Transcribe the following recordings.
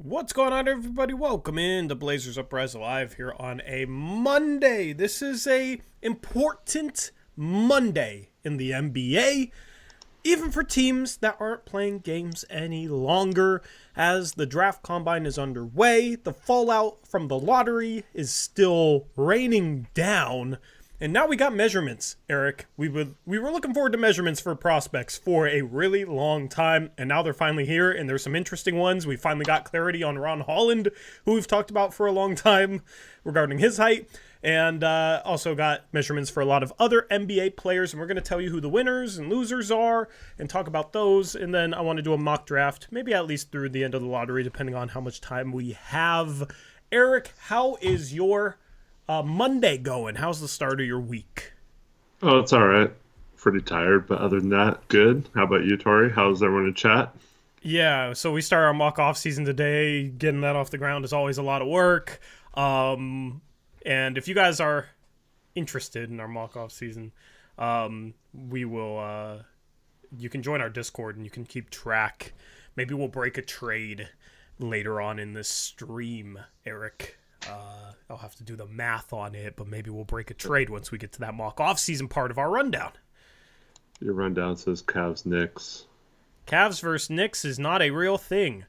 What's going on, everybody? Welcome in to Blazers Uprise Live here on a Monday. This is a important Monday in the NBA, even for teams that aren't playing games any longer, as the draft combine is underway. The fallout from the lottery is still raining down. And now we got measurements, Eric. We were looking forward to measurements for prospects for a really long time, and now they're finally here, and there's some interesting ones. We finally got clarity on Holland, who we've talked about for a long time regarding his height, and also got measurements for a lot of other NBA players, and we're going to tell you who the winners and losers are and talk about those. And then I want to do a mock draft, maybe at least through the end of the lottery, depending on how much time we have. Eric, how is your Monday going? How's the start of your week? Oh, it's all right. Pretty tired, but other than that, good. How about you, Tori? How's everyone in chat? Yeah, so we start our mock off season today. Getting that off the ground is always a lot of work. And if you guys are interested in our mock off season, we will. You can join our Discord and you can keep track. Maybe we'll break a trade later on in this stream, Eric. I'll have to do the math on it, but maybe we'll break a trade once we get to that mock off-season part of our rundown. Your rundown says Cavs Knicks. Cavs versus Knicks is not a real thing.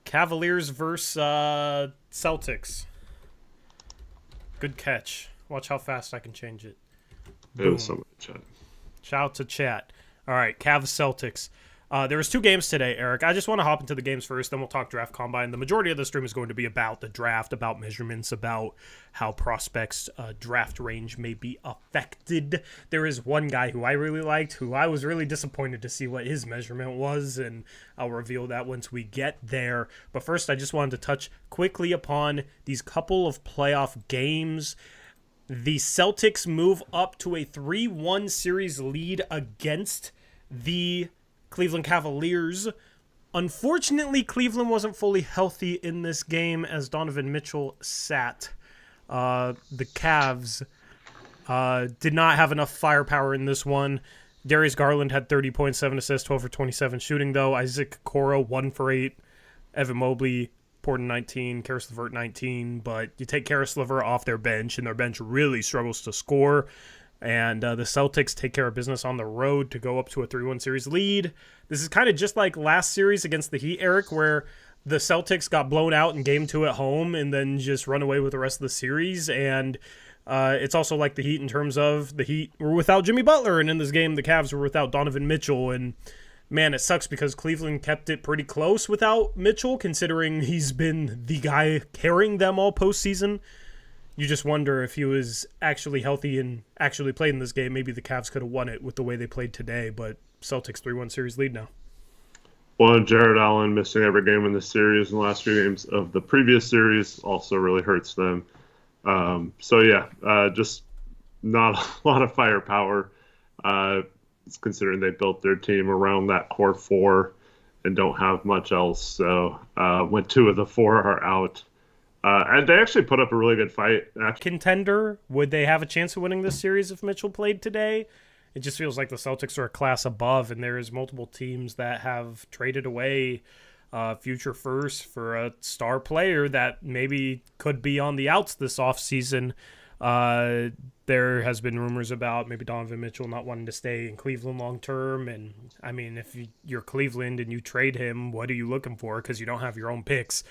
Cavaliers versus Celtics. Good catch. Watch how fast I can change it. It was someone in chat. Shout out to chat. All right, Cavs Celtics. There was two games today, Eric. I just want to hop into the games first, then we'll talk draft combine. The majority of the stream is going to be about the draft, about measurements, about how prospects' draft range may be affected. There is one guy who I really liked, who I was really disappointed to see what his measurement was, and I'll reveal that once we get there. But first, I just wanted to touch quickly upon these couple of playoff games. The Celtics move up to a 3-1 series lead against the Cleveland Cavaliers. Unfortunately, Cleveland wasn't fully healthy in this game as Donovan Mitchell sat. The Cavs did not have enough firepower in this one. Darius Garland had 30 points, 7 assists, 12 for 27 shooting, though. Isaac Okoro, 1 for 8. Evan Mobley, Portland 19, Karis LeVert 19. But you take Karis LeVert off their bench, and their bench really struggles to score. And the Celtics take care of business on the road to go up to a 3-1 series lead. This is kind of just like last series against the Heat, Eric, where the Celtics got blown out in Game 2 at home and then just run away with the rest of the series. And it's also like the Heat in terms of the Heat were without Jimmy Butler, and in this game the Cavs were without Donovan Mitchell. And man, it sucks because Cleveland kept it pretty close without Mitchell, considering he's been the guy carrying them all postseason. You just wonder if he was actually healthy and actually played in this game. Maybe the Cavs could have won it with the way they played today, but Celtics 3-1 series lead now. Well, Jared Allen missing every game in the series and the last few games of the previous series also really hurts them. Just not a lot of firepower. Considering they built their team around that core four and don't have much else. So when 2 of the 4 are out, and they actually put up a really good fight. Contender, would they have a chance of winning this series if Mitchell played today? It just feels like the Celtics are a class above, and there's multiple teams that have traded away future first for a star player that maybe could be on the outs this offseason. There has been rumors about maybe Donovan Mitchell not wanting to stay in Cleveland long term. And I mean, if you're Cleveland and you trade him, what are you looking for? Because you don't have your own picks.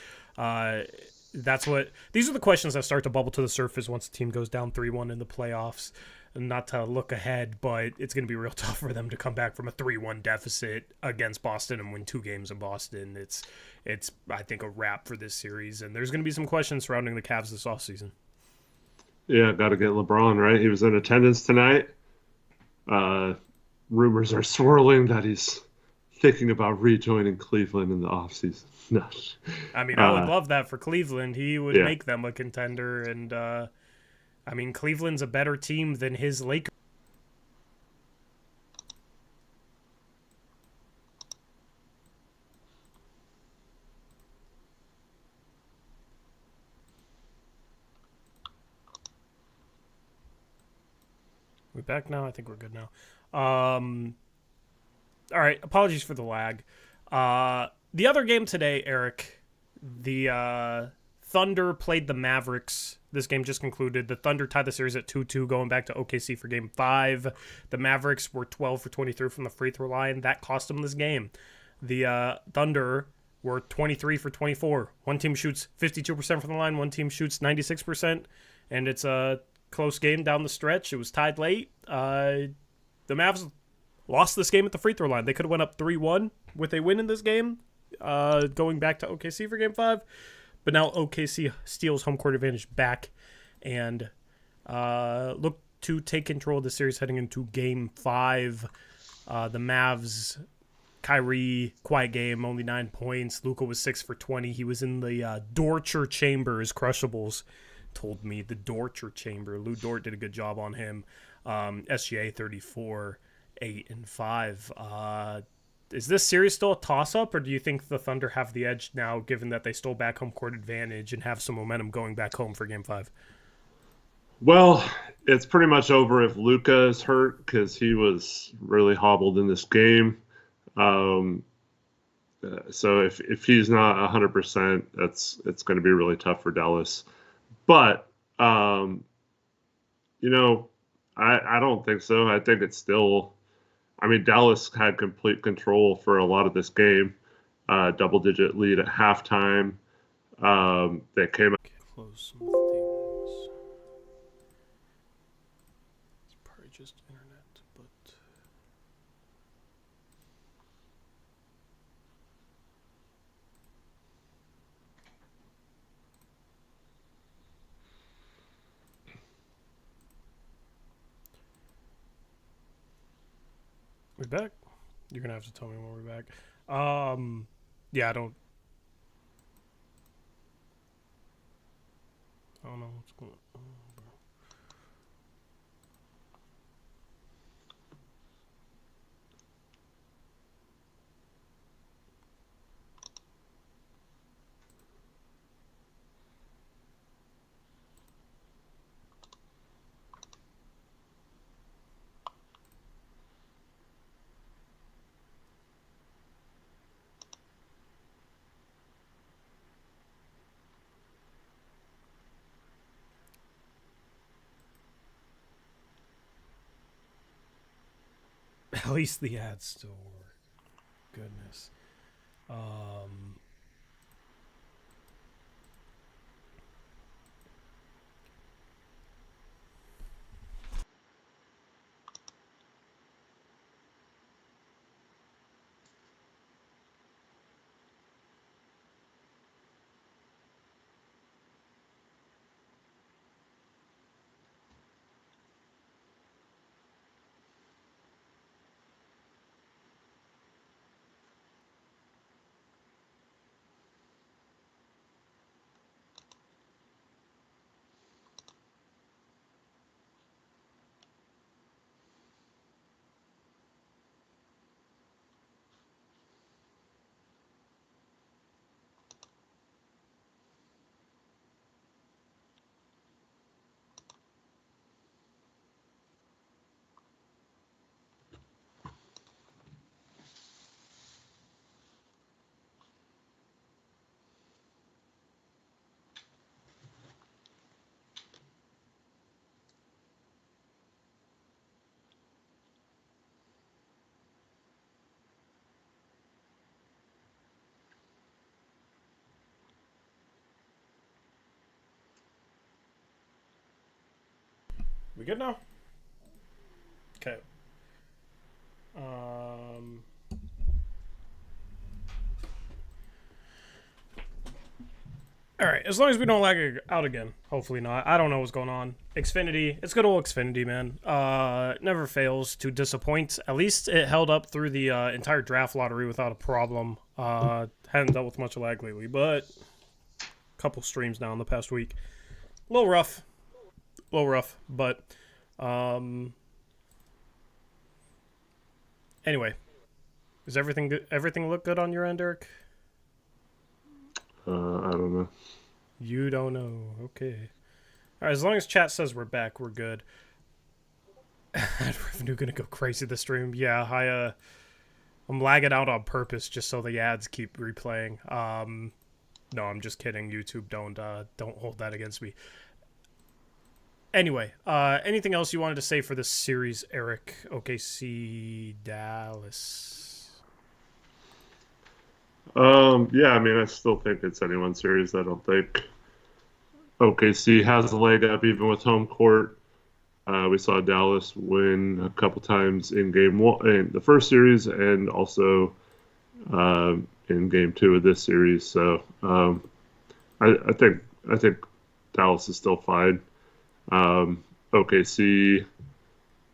These are the questions that start to bubble to the surface once the team goes down 3-1 in the playoffs. Not to look ahead, but it's going to be real tough for them to come back from a 3-1 deficit against Boston and win 2 games in Boston. It's I think, a wrap for this series, and there's going to be some questions surrounding the Cavs this offseason. Yeah, got to get LeBron, right? He was in attendance tonight. Rumors are swirling that he's thinking about rejoining Cleveland in the offseason. No. I mean, I would love that for Cleveland. He would make them a contender, and I mean, Cleveland's a better team than his Lakers. We back now? I think we're good now. All right, apologies for the lag. The other game today, Eric, The Thunder played the Mavericks. This game just concluded. The Thunder tied the series at 2-2 going back to OKC for game 5. The Mavericks were 12 for 23 from the free throw line. That cost them this game. The Thunder were 23 for 24. One team shoots 52% from the line. One team shoots 96%. And it's a close game down the stretch. It was tied late. The Mavs lost this game at the free throw line. They could have went up 3-1 with a win in this game, going back to OKC for game 5. But now OKC steals home court advantage back and look to take control of the series heading into game 5. The Mavs, Kyrie, quiet game, only 9 points. Luka was 6 for 20. He was in the torture chamber, as Crushables told me. The torture chamber. Lou Dort did a good job on him. SGA 34, 8 and 5. Is this series still a toss-up, or do you think the Thunder have the edge now, given that they stole back home court advantage and have some momentum going back home for Game 5? Well, it's pretty much over if Luka is hurt, because he was really hobbled in this game. So if he's not 100%, it's going to be really tough for Dallas. But, I don't think so. I think it's still... I mean, Dallas had complete control for a lot of this game. Double-digit lead at halftime. They came... Close some things. It's probably just internet, but... We back? You're gonna have to tell me when we're back. Yeah, I don't know what's going on, bro. At least the ads still work. Goodness. We good now? Okay. All right, as long as we don't lag it out again. Hopefully not. I don't know what's going on. Xfinity, it's good old Xfinity, man. Never fails to disappoint. At least it held up through the entire draft lottery without a problem. Hadn't dealt with much lag lately, but a couple streams now in the past week. A little rough, but anyway, is everything good? Everything look good on your end, Eric? I don't know. You don't know. Okay. All right, as long as chat says we're back, we're good. Ad revenue gonna go crazy this stream. Yeah, I'm lagging out on purpose just so the ads keep replaying. No, I'm just kidding. YouTube, don't hold that against me. Anyway, anything else you wanted to say for this series, Eric? OKC Dallas. Yeah, I mean, I still think it's anyone's series. I don't think OKC has a leg up even with home court. We saw Dallas win a couple times in game one, in the first series, and also in game two of this series. So I think Dallas is still fine. OKC,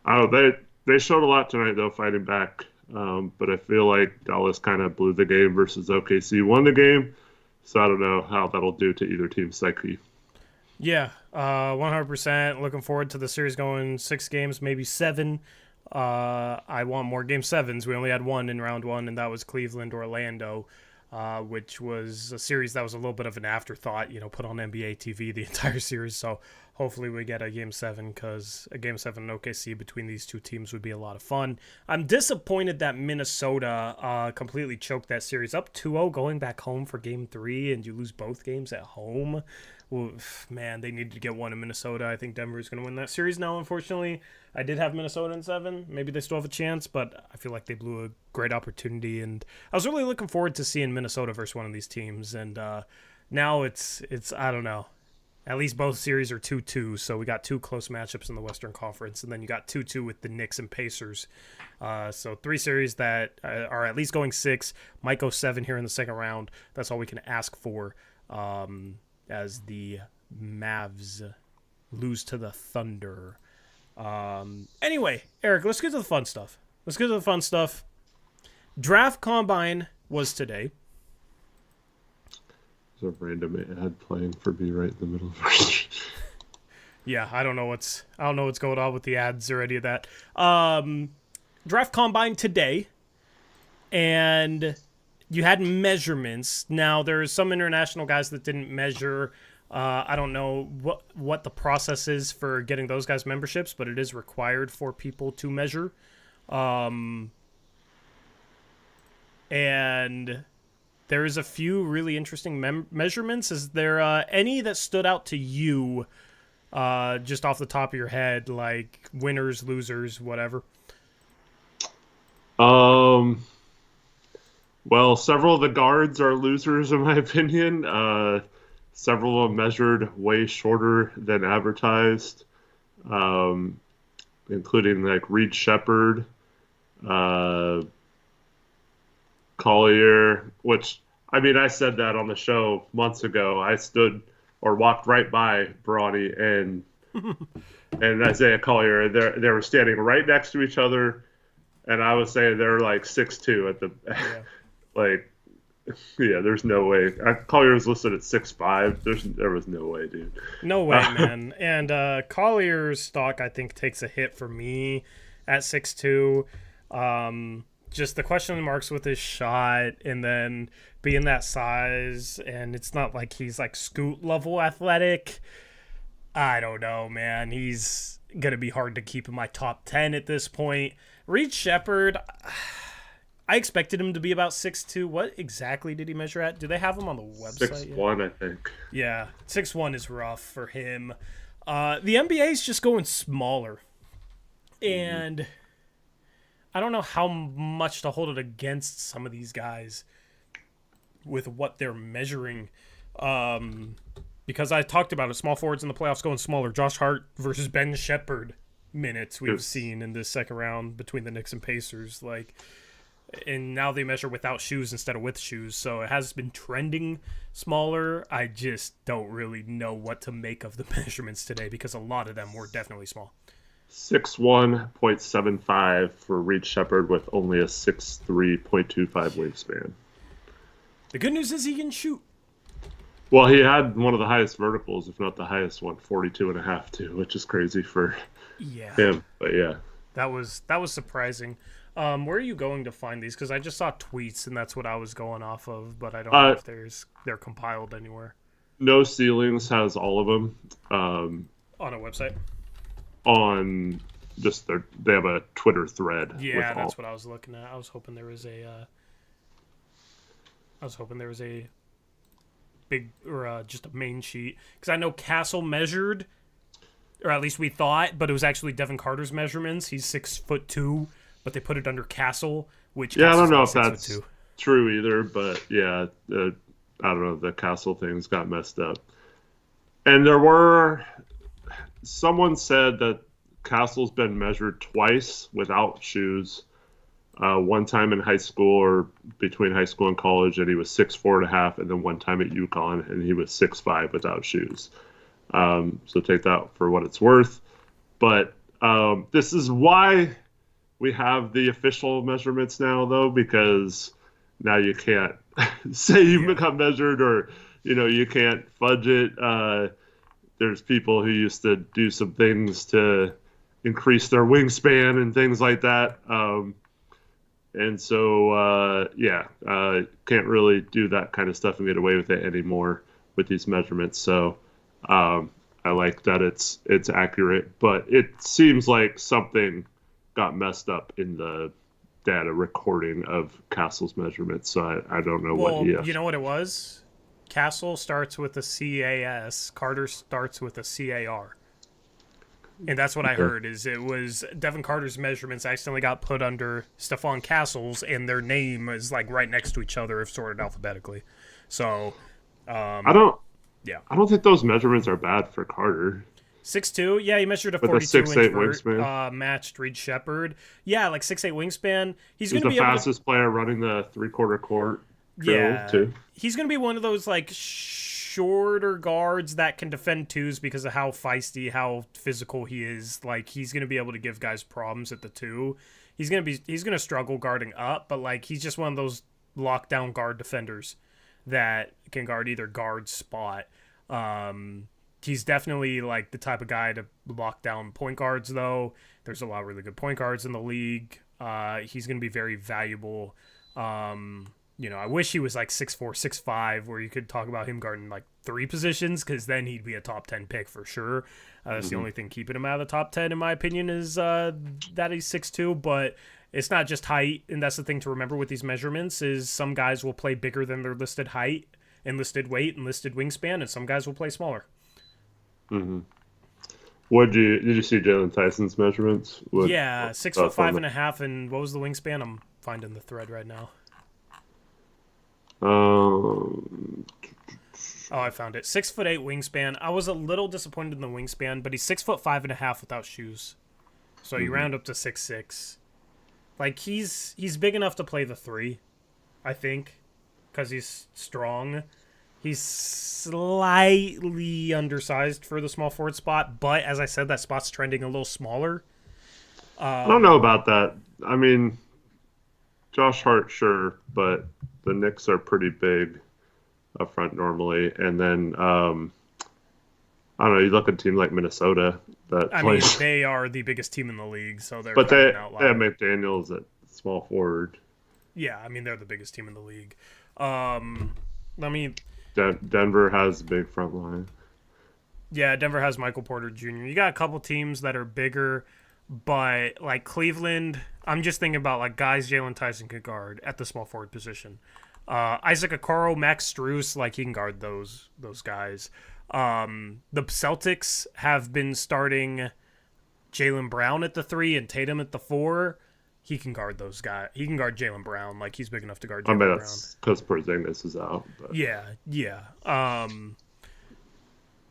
I don't know, they showed a lot tonight though, fighting back. But I feel like Dallas kind of blew the game versus OKC won the game. So I don't know how that'll do to either team's psyche. Yeah, 100%. Looking forward to the series going 6 games, maybe 7. I want more game 7s. We only had one in round 1, and that was Cleveland-Orlando, which was a series that was a little bit of an afterthought, put on NBA TV the entire series. So hopefully we get a game 7, because a game 7 in OKC between these two teams would be a lot of fun. I'm disappointed that Minnesota completely choked that series up 2-0 going back home for game 3, and you lose both games at home. Well, man, they needed to get one in Minnesota. I think Denver's going to win that series now, unfortunately. I did have Minnesota in 7. Maybe they still have a chance, but I feel like they blew a great opportunity. And I was really looking forward to seeing Minnesota versus one of these teams. And now it's I don't know. At least both series are 2-2, so we got 2 close matchups in the Western Conference. And then you got 2-2 with the Knicks and Pacers. So 3 series that are at least going 6. Might go 7 here in the second round. That's all we can ask for. As the Mavs lose to the Thunder. Anyway, Eric, let's get to the fun stuff. Draft Combine was today. There's a random ad playing for me right in the middle of it. Yeah, I don't know what's going on with the ads or any of that. Draft Combine today, and you had measurements. Now, there's some international guys that didn't measure. I don't know what the process is for getting those guys memberships, but it is required for people to measure. And there is a few really interesting measurements. Is there any that stood out to you just off the top of your head, like winners, losers, whatever? Well, several of the guards are losers, in my opinion. Several of them measured way shorter than advertised, including like Reed Shepherd, Collier, which, I mean, I said that on the show months ago. I stood or walked right by Bronny and Isaiah Collier. They were standing right next to each other, and I was saying they're like 6'2" at the like. Yeah, there's no way. Collier was listed at 6'5". There was no way, dude. No way, man. And Collier's stock, I think, takes a hit for me at 6'2". Just the question marks with his shot, and then being that size, and it's not like he's like Scoot level athletic. I don't know, man. He's gonna be hard to keep in my top 10 at this point. Reed Shepherd, I expected him to be about 6'2". What exactly did he measure at? Do they have him on the website? 6'1", I think. Yeah, 6'1" is rough for him. The NBA is just going smaller, and I don't know how much to hold it against some of these guys with what they're measuring. Because I talked about it, small forwards in the playoffs going smaller. Josh Hart versus Ben Shepherd minutes we've seen in this second round between the Knicks and Pacers. And now they measure without shoes instead of with shoes. So it has been trending smaller. I just don't really know what to make of the measurements today because a lot of them were definitely small. 6'1", for Reed Shepherd with only a 6'3", 0.25 wingspan. The good news is he can shoot. Well, he had one of the highest verticals, if not the highest one, 42.5 too, which is crazy for him. But yeah, that was surprising. Where are you going to find these? Because I just saw tweets, and that's what I was going off of, but I don't know if they're compiled anywhere. No Ceilings has all of them. On a website? On just they have a Twitter thread. Yeah, that's what I was looking at. I was hoping there was a big or just a main sheet because I know Castle measured, or at least we thought, but it was actually Devin Carter's measurements. He's 6'2", but they put it under Castle, which Yeah, I don't know Castle's if like that's 6'2". true either, but yeah, I don't know. The Castle things got messed up, and someone said that Castle's been measured twice without shoes. One time in high school or between high school and college, and he was 6'4.5", and then one time at UConn, and he was 6'5" without shoes. So take that for what it's worth. But this is why we have the official measurements now, though, because now you can't say you got measured or, you can't fudge it. There's people who used to do some things to increase their wingspan and things like that. And so, can't really do that kind of stuff and get away with it anymore with these measurements. So I like that it's accurate, but it seems like something got messed up in the data recording of Castle's measurements. So I don't know what he... You know what it was? Castle starts with a CAS. Carter starts with a CAR. And that's what I heard, is it was Devin Carter's measurements accidentally got put under Stephon Castle's, and their name is like right next to each other if sorted alphabetically. So, I don't think those measurements are bad for Carter. 6'2", yeah, he measured a with 42-inch wingspan. Matched Reed Shepherd. Yeah, like 6'8" wingspan. He's the fastest player running the three-quarter court drill, too. He's going to be one of those like shorter guards that can defend twos because of how feisty, how physical he is. Like, he's going to be able to give guys problems at the two. He's going to struggle guarding up, but like he's just one of those lockdown guard defenders that can guard either guard spot. He's definitely like the type of guy to lock down point guards, though. There's a lot of really good point guards in the league. He's going to be very valuable. I wish he was like 6'4", 6'5", where you could talk about him guarding like 3 positions, because then he'd be a top 10 pick for sure. That's the only thing keeping him out of the top 10, in my opinion, is that he's 6'2", but it's not just height, and that's the thing to remember with these measurements, is some guys will play bigger than their listed height and listed weight and listed wingspan, and some guys will play smaller. Mm-hmm. Did you see Jalen Tyson's measurements? 6'5.5", and what was the wingspan? I'm finding the thread right now. I found it. 6'8" wingspan. I was a little disappointed in the wingspan, but he's 6'5.5" without shoes. So you round up to 6'6". Like he's big enough to play the 3, I think, because he's strong. He's slightly undersized for the small forward spot, but as I said, that spot's trending a little smaller. I don't know about that. I mean, Josh Hart, sure, but the Knicks are pretty big up front normally. And then, I don't know, you look at a team like Minnesota. They are the biggest team in the league, so they're But they have McDaniels at small forward. Yeah, they're the biggest team in the league. Denver has a big front line. Yeah, Denver has Michael Porter Jr. You got a couple teams that are bigger, but like Cleveland, I'm just thinking about like guys Jalen Tyson could guard at the small forward position. Isaac Okoro, Max Strus, like he can guard those guys. The Celtics have been starting Jaylen Brown at the 3 and Tatum at the 4. He can guard those guys. He can guard Jaylen Brown. Like, he's big enough to guard Jaylen Brown. That's because Porzingis is out. But. Yeah.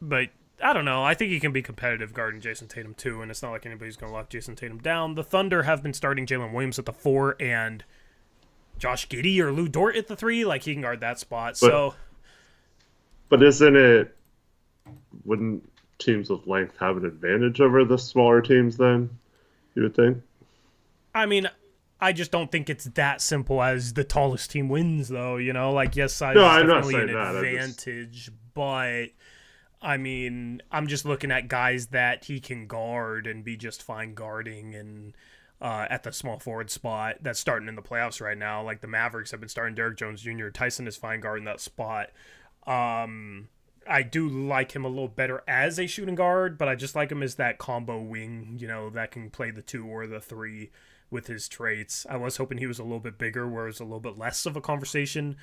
But I don't know. I think he can be competitive guarding Jason Tatum, too, and it's not like anybody's going to lock Jason Tatum down. The Thunder have been starting Jalen Williams at the 4 and Josh Giddey or Lou Dort at the 3. Like, he can guard that spot. But wouldn't teams with length have an advantage over the smaller teams then, you would think? I just don't think it's that simple as the tallest team wins, though. Like, yes, size is definitely an advantage, but I'm just looking at guys that he can guard and be just fine guarding, and at the small forward spot that's starting in the playoffs right now. Like the Mavericks have been starting Derrick Jones Jr. Tyson is fine guarding that spot. I do like him a little better as a shooting guard, but I just like him as that combo wing, that can play the 2 or the 3 with his traits. I was hoping he was a little bit bigger, where it's a little bit less of a conversation,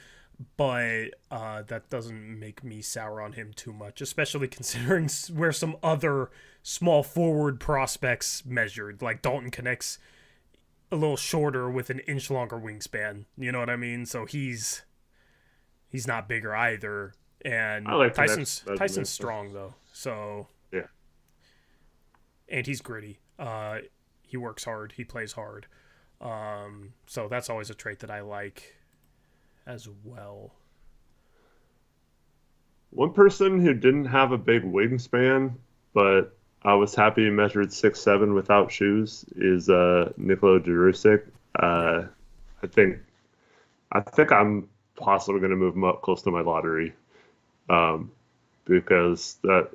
but that doesn't make me sour on him too much, especially considering where some other small forward prospects measured. Like Dalton Connect's a little shorter with an inch longer wingspan. You know what I mean? So he's not bigger either. And I like Tyson's strong though. So yeah, and he's gritty. He works hard. He plays hard. So that's always a trait that I like as well. one person who didn't have a big wingspan, but I was happy he measured 6'7" without shoes is Nikola Jurisic. I think I'm possibly going to move him up close to my lottery, because that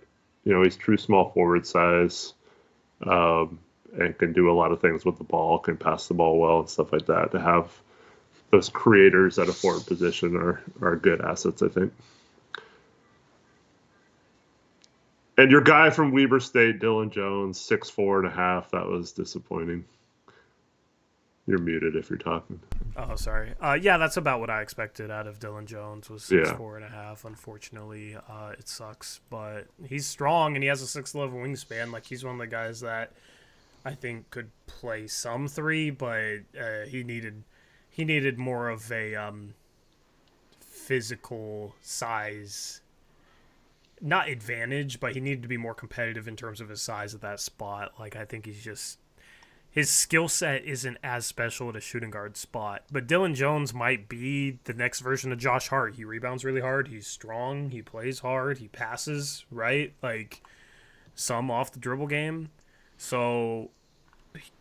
he's true small forward size, and can do a lot of things with the ball, can pass the ball well and stuff like that. To have those creators at a forward position are good assets, I think. And your guy from Weber State, Dylan Jones, 6'4.5". That was disappointing. You're muted if you're talking. Oh, sorry. Yeah, that's about what I expected out of Dylan Jones, was 6'4.5". Unfortunately, it sucks, but he's strong and he has a 6'11" wingspan. Like, he's one of the guys that I think could play some three, but he needed more of a physical size, not advantage, but he needed to be more competitive in terms of his size at that spot. Like, I think his skill set isn't as special at a shooting guard spot. But Dylan Jones might be the next version of Josh Hart. He rebounds really hard. He's strong. He plays hard. He passes, right? Like, some off the dribble game. So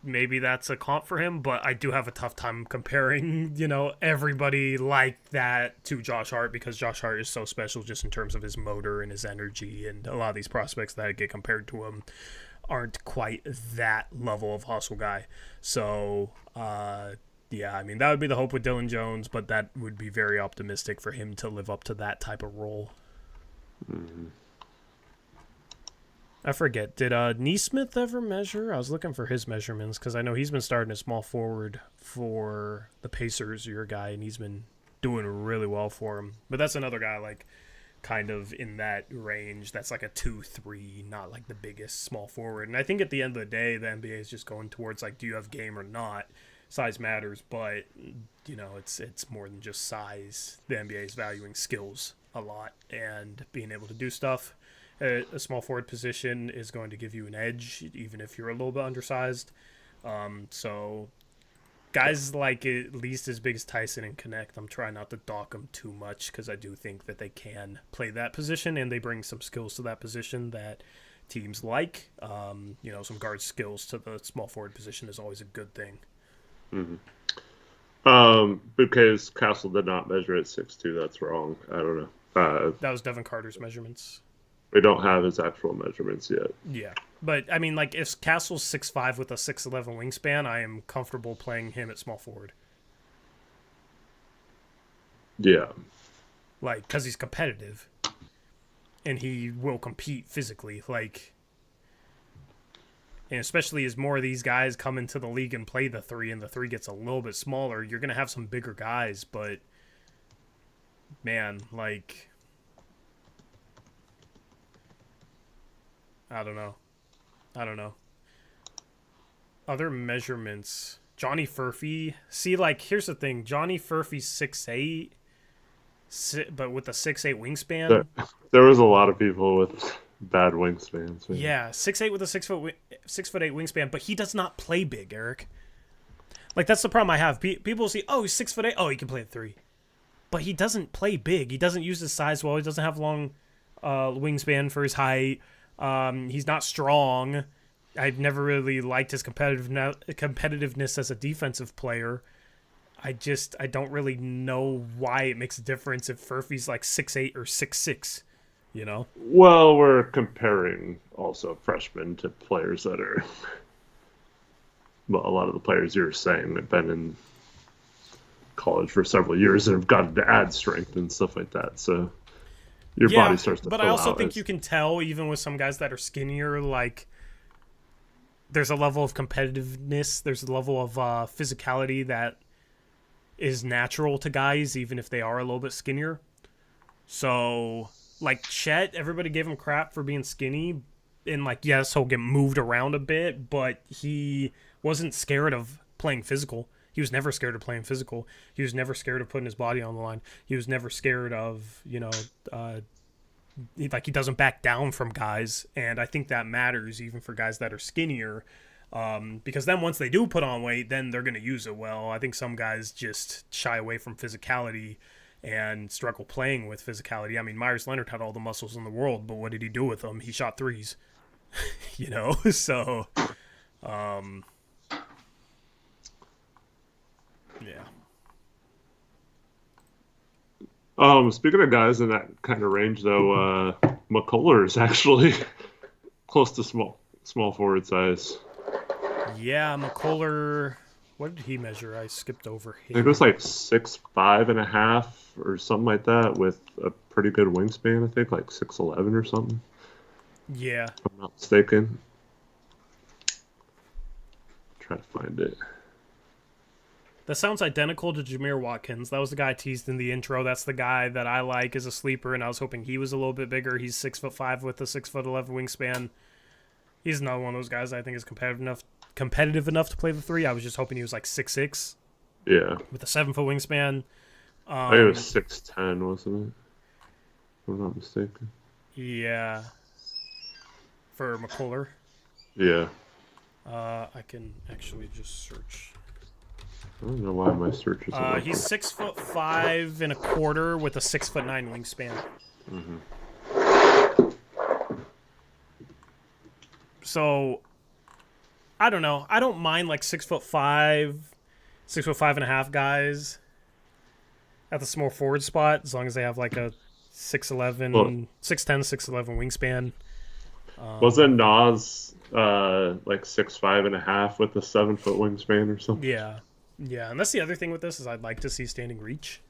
maybe that's a comp for him, but I do have a tough time comparing, everybody like that to Josh Hart, because Josh Hart is so special just in terms of his motor and his energy, and a lot of these prospects that get compared to him aren't quite that level of hustle guy. So, yeah, I mean, that would be the hope with Dylan Jones, but that would be very optimistic for him to live up to that type of role. Mm-hmm. I forget. Did Neesmith ever measure? I was looking for his measurements because I know he's been starting a small forward for the Pacers, your guy, and he's been doing really well for him. But that's another guy, like, kind of in that range. That's like a 2-3, not like the biggest small forward. And I think at the end of the day, the NBA is just going towards, like, do you have game or not? Size matters, but, it's more than just size. The NBA is valuing skills a lot and being able to do stuff. A small forward position is going to give you an edge, even if you're a little bit undersized. So guys like at least as big as Tyson and Connect, I'm trying not to dock them too much because I do think that they can play that position and they bring some skills to that position that teams like. Some guard skills to the small forward position is always a good thing. Mm-hmm. Because Castle did not measure at 6'2", that's wrong. I don't know. That was Devin Carter's measurements. We don't have his actual measurements yet. Yeah. But, I mean, like, if Castle's 6'5" with a 6'11" wingspan, I am comfortable playing him at small forward. Yeah. Like, because he's competitive. And he will compete physically. Like, and especially as more of these guys come into the league and play the three, and the three gets a little bit smaller, you're going to have some bigger guys. But, man, like, I don't know. Other measurements. Johnny Furphy. See, like, here's the thing. Johnny Furphy's 6'8", but with a 6'8" wingspan. There was a lot of people with bad wingspans. Man. Yeah, 6'8" with a 6'8" wingspan, but he does not play big, Eric. Like, that's the problem I have. People see, oh, he's 6'8". Oh, he can play at 3. But he doesn't play big. He doesn't use his size well. He doesn't have long wingspan for his height. He's not strong. I've never really liked his competitiveness as a defensive player. I don't really know why it makes a difference if Furphy's like 6'8" or 6'6", Well, we're comparing also freshmen to players that are... Well, a lot of the players you're saying have been in college for several years and have gotten to add strength and stuff like that, so... Your body starts to fill out. But I also think you can tell, even with some guys that are skinnier, like, there's a level of competitiveness, there's a level of physicality that is natural to guys, even if they are a little bit skinnier. So, like, Chet, everybody gave him crap for being skinny. And, like, yes, he'll get moved around a bit, but he wasn't scared of playing physical. He was never scared of playing physical. He was never scared of putting his body on the line. He was never scared of, he doesn't back down from guys. And I think that matters even for guys that are skinnier. Because then once they do put on weight, then they're going to use it well. I think some guys just shy away from physicality and struggle playing with physicality. I mean, Myers Leonard had all the muscles in the world, but what did he do with them? He shot threes, so, yeah. Speaking of guys in that kind of range, though, McCullough is actually close to small forward size. Yeah, McCullough. What did he measure? I skipped over him. I think it was like 6'5.5" or something like that, with a pretty good wingspan. I think like 6'11" or something. Yeah, if I'm not mistaken. Try to find it. That sounds identical to Jameer Watkins. That was the guy I teased in the intro. That's the guy that I like as a sleeper, and I was hoping he was a little bit bigger. He's 6'5" with a 6'11" wingspan. He's another one of those guys I think is competitive enough to play the three. I was just hoping he was like 6'6". Yeah. With a 7-foot wingspan. I think it was 6'10", wasn't it? If I'm not mistaken. Yeah. For McCullough. Yeah. I can actually just search. I don't know why my search is. He's 6'5.25" with a 6'9" wingspan. Mm-hmm. So, I don't know. I don't mind like 6'5", 6'5.5" guys at the small forward spot, as long as they have like a 6'11", 6'10", 6'11" wingspan. Wasn't Nas like 6'5.5" with a 7-foot wingspan or something? Yeah. Yeah, and that's the other thing with this is I'd like to see standing reach.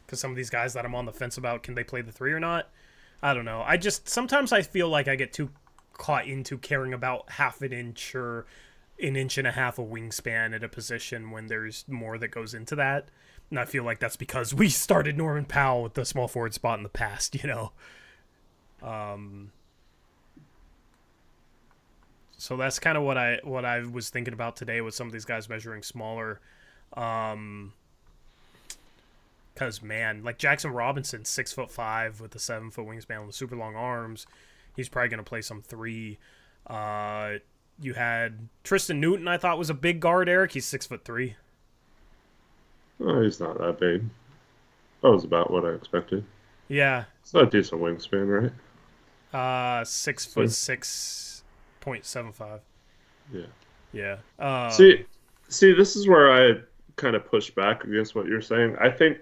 Because some of these guys that I'm on the fence about, can they play the three or not? I don't know. Sometimes I feel like I get too caught into caring about half an inch or an inch and a half of wingspan at a position when there's more that goes into that. And I feel like that's because we started Norman Powell with the small forward spot in the past, So that's kind of what I was thinking about today with some of these guys measuring smaller. Because, man, like Jackson Robinson, 6'5" with a 7-foot wingspan with super long arms. He's probably going to play some three. You had Tristan Newton, I thought was a big guard, Eric. He's 6'3". Oh, he's not that big. That was about what I expected. Yeah. It's not a decent wingspan, right? 6'6.75". Yeah. Yeah. See, this is where I kind of push back against what you're saying. I think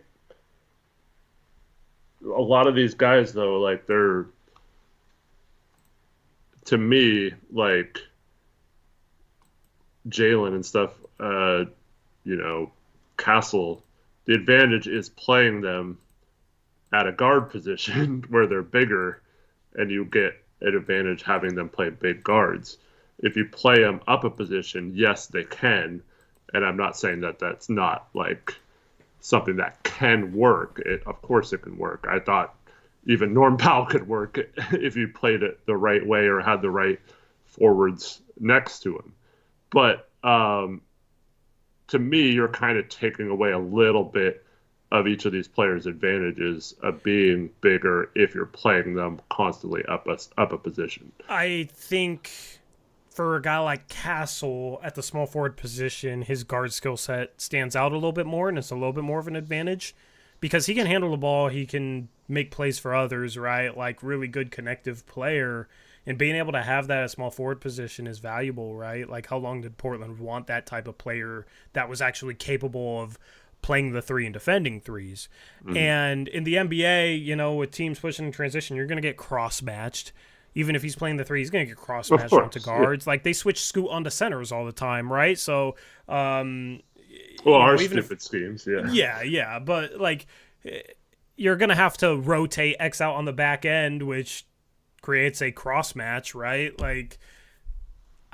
a lot of these guys, though, like they're, to me, like Jalen and stuff, Castle, the advantage is playing them at a guard position where they're bigger, and you get an advantage having them play big guards. If you play them up a position, yes, they can, and I'm not saying that that's not like something that can work. Of course it can work. I thought even Norm Powell could work if you played it the right way or had the right forwards next to him. But to me, you're kind of taking away a little bit of each of these players' advantages of being bigger if you're playing them constantly up a position. I think for a guy like Castle at the small forward position, his guard skill set stands out a little bit more, and it's a little bit more of an advantage because he can handle the ball, he can make plays for others, right? Like really good connective player, and being able to have that at small forward position is valuable, right? Like how long did Portland want that type of player that was actually capable of playing the three and defending threes? Mm-hmm. And in the NBA, with teams pushing in transition, you're going to get cross-matched. Even if he's playing the three, he's going to get cross-matched onto guards. Yeah. Like, they switch Scoot onto centers all the time, right? So, our stupid schemes, yeah. Yeah. But, like, you're going to have to rotate X out on the back end, which creates a cross-match, right? Like,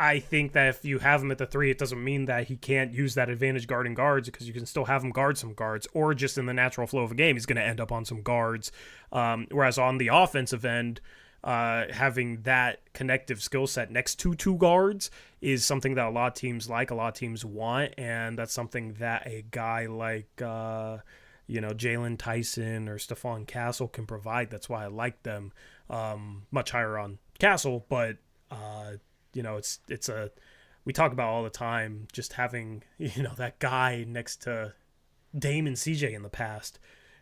I think that if you have him at the 3, it doesn't mean that he can't use that advantage guarding guards, because you can still have him guard some guards, or just in the natural flow of a game, he's going to end up on some guards. Whereas on the offensive end, having that connective skill set next to 2 guards is something that a lot of teams like, a lot of teams want, and that's something that a guy like Jalen Tyson or Stephon Castle can provide. That's why I like them much higher on Castle, but it's a, we talk about all the time, just having that guy next to Dame and CJ in the past.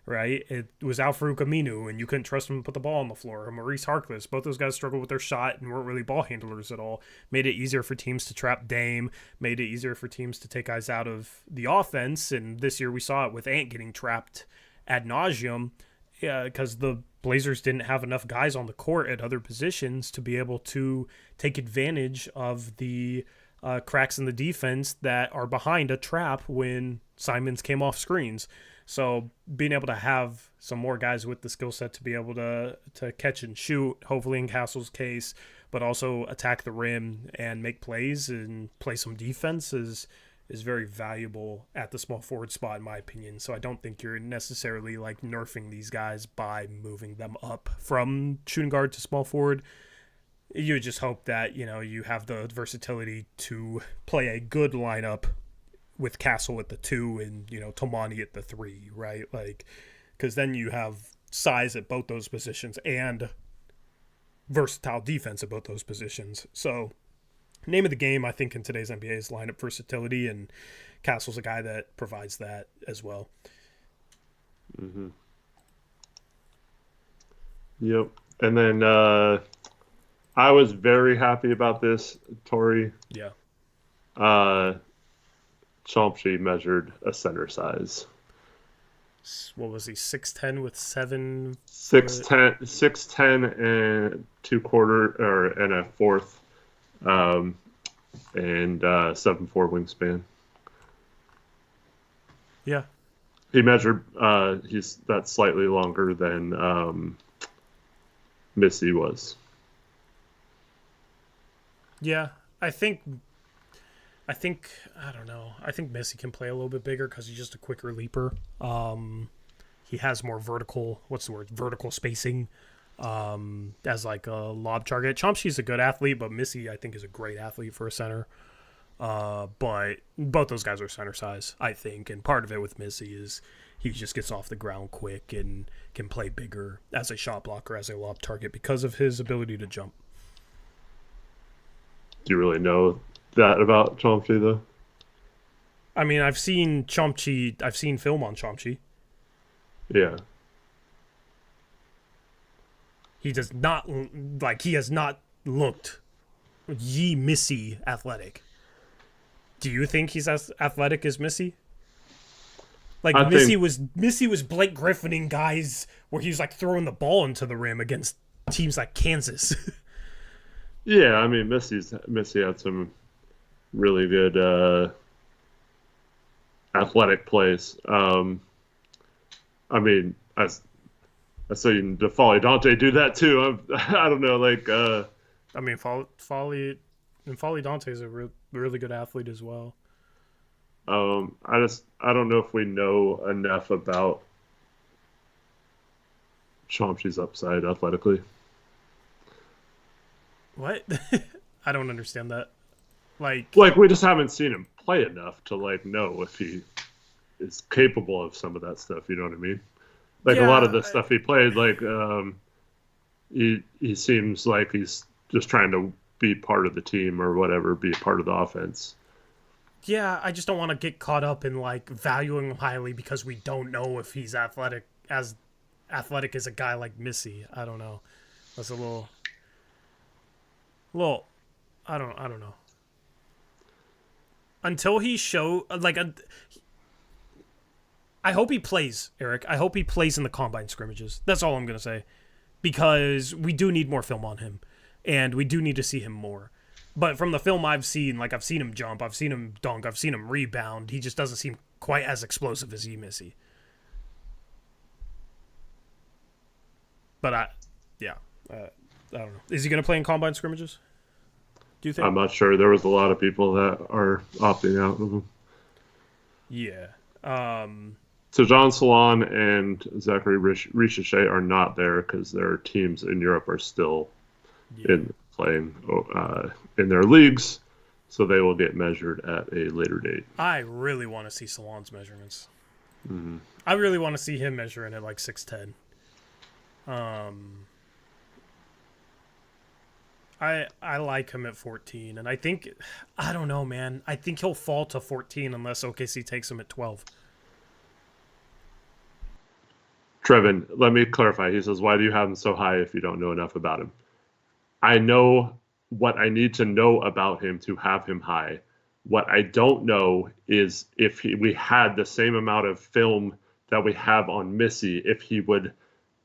Right, it was Al-Farouq Aminu, and you couldn't trust him to put the ball on the floor. Or Maurice Harkless, both those guys struggled with their shot and weren't really ball handlers at all. Made it easier for teams to trap Dame. Made it easier for teams to take guys out of the offense. And this year we saw it with Ant getting trapped ad nauseum, because the Blazers didn't have enough guys on the court at other positions to be able to take advantage of the cracks in the defense that are behind a trap when Simons came off screens. So being able to have some more guys with the skill set to be able to catch and shoot, hopefully in Castle's case, but also attack the rim and make plays and play some defense is very valuable at the small forward spot, in my opinion. So I don't think you're necessarily like nerfing these guys by moving them up from shooting guard to small forward. You just hope that, you have the versatility to play a good lineup with Castle at the 2 and, Tomani at the 3, right? Like, because then you have size at both those positions and versatile defense at both those positions. So, name of the game, I think, in today's NBA is lineup versatility, and Castle's a guy that provides that as well. Mm-hmm. Yep. And then I was very happy about this, Tori. Yeah. Chomsky measured a center size. What was he, 6'10" with 7? 6'10" and 2/4 and a fourth, and 7'4" wingspan. Yeah. He measured. That's slightly longer than Missy was. Yeah, I think I don't know. I think Missy can play a little bit bigger because he's just a quicker leaper. He has more vertical spacing as like a lob target. Chomsky's a good athlete, but Missy I think is a great athlete for a center. But both those guys are center size, I think, and part of it with Missy is he just gets off the ground quick and can play bigger as a shot blocker, as a lob target, because of his ability to jump. Do you really know that about Chomsky, though? I mean, I've seen film on Chomsky. Yeah. He has not looked Missy athletic. Do you think he's as athletic as Missy? Like, Missy was Blake Griffining guys where he was like throwing the ball into the rim against teams like Kansas. Yeah, I mean, Missy had some really good athletic plays. I mean, I saw you Folly Dante do that too. I don't know, like. I mean, Folly Dante is a really good athlete as well. I don't know if we know enough about Chomsky's upside athletically. What? I don't understand that. Like we just haven't seen him play enough to know if he is capable of some of that stuff. You know what I mean? Like, a lot of the stuff he played, he seems like he's just trying to be part of the team or whatever, be a part of the offense. Yeah, I just don't want to get caught up in valuing him highly because we don't know if he's athletic as a guy like Missy. I don't know. That's a little I don't know. Until he I hope he plays, Eric. I hope he plays in the combine scrimmages. That's all I'm going to say. Because we do need more film on him. And we do need to see him more. But from the film I've seen, I've seen him jump, I've seen him dunk, I've seen him rebound. He just doesn't seem quite as explosive as Missy. But I don't know. Is he going to play in combine scrimmages? Do you think? I'm not sure. There was a lot of people that are opting out of him. Yeah. So John Salon and Zachary Ricochet are not there because their teams in Europe are still playing in their leagues, so they will get measured at a later date. I really want to see Salon's measurements. Mm-hmm. I really want to see him measuring at like 6'10". I like him at 14, and I don't know, man. I think he'll fall to 14 unless OKC takes him at 12. Trevin, let me clarify. He says, why do you have him so high if you don't know enough about him? I know what I need to know about him to have him high. What I don't know is if we had the same amount of film that we have on Missy, if he would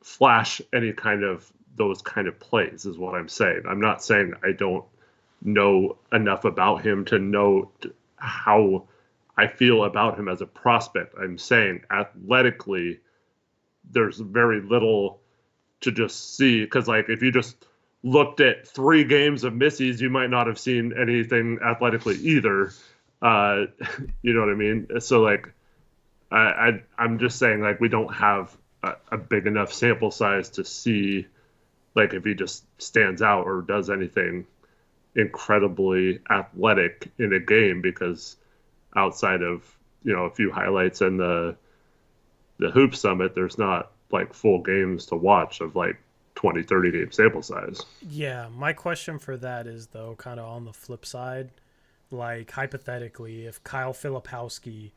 flash any kind of those kind of plays, is what I'm saying. I'm not saying I don't know enough about him to know how I feel about him as a prospect. I'm saying athletically, there's very little to just see, because like if you just looked at 3 games of Missy's, you might not have seen anything athletically either. You know what I mean? So like I'm just saying, like, we don't have a big enough sample size to see like if he just stands out or does anything incredibly athletic in a game, because outside of, you know, a few highlights and the Hoop Summit, there's not like full games to watch of like 20, 30 game sample size. Yeah, my question for that is, though, kind of on the flip side, like hypothetically, if Kyle Filipowski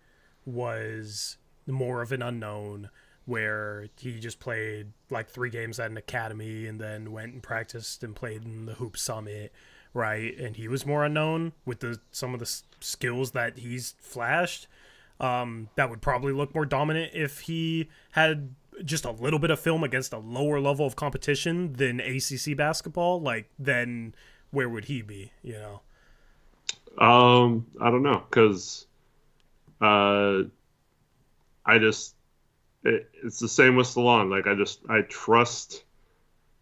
was more of an unknown, where he just played like 3 games at an academy and then went and practiced and played in the Hoop Summit, right? And he was more unknown with some of the skills that he's flashed. That would probably look more dominant if he had just a little bit of film against a lower level of competition than ACC basketball. Like, then where would he be, you know? I don't know, because it's the same with Salon. Like, I trust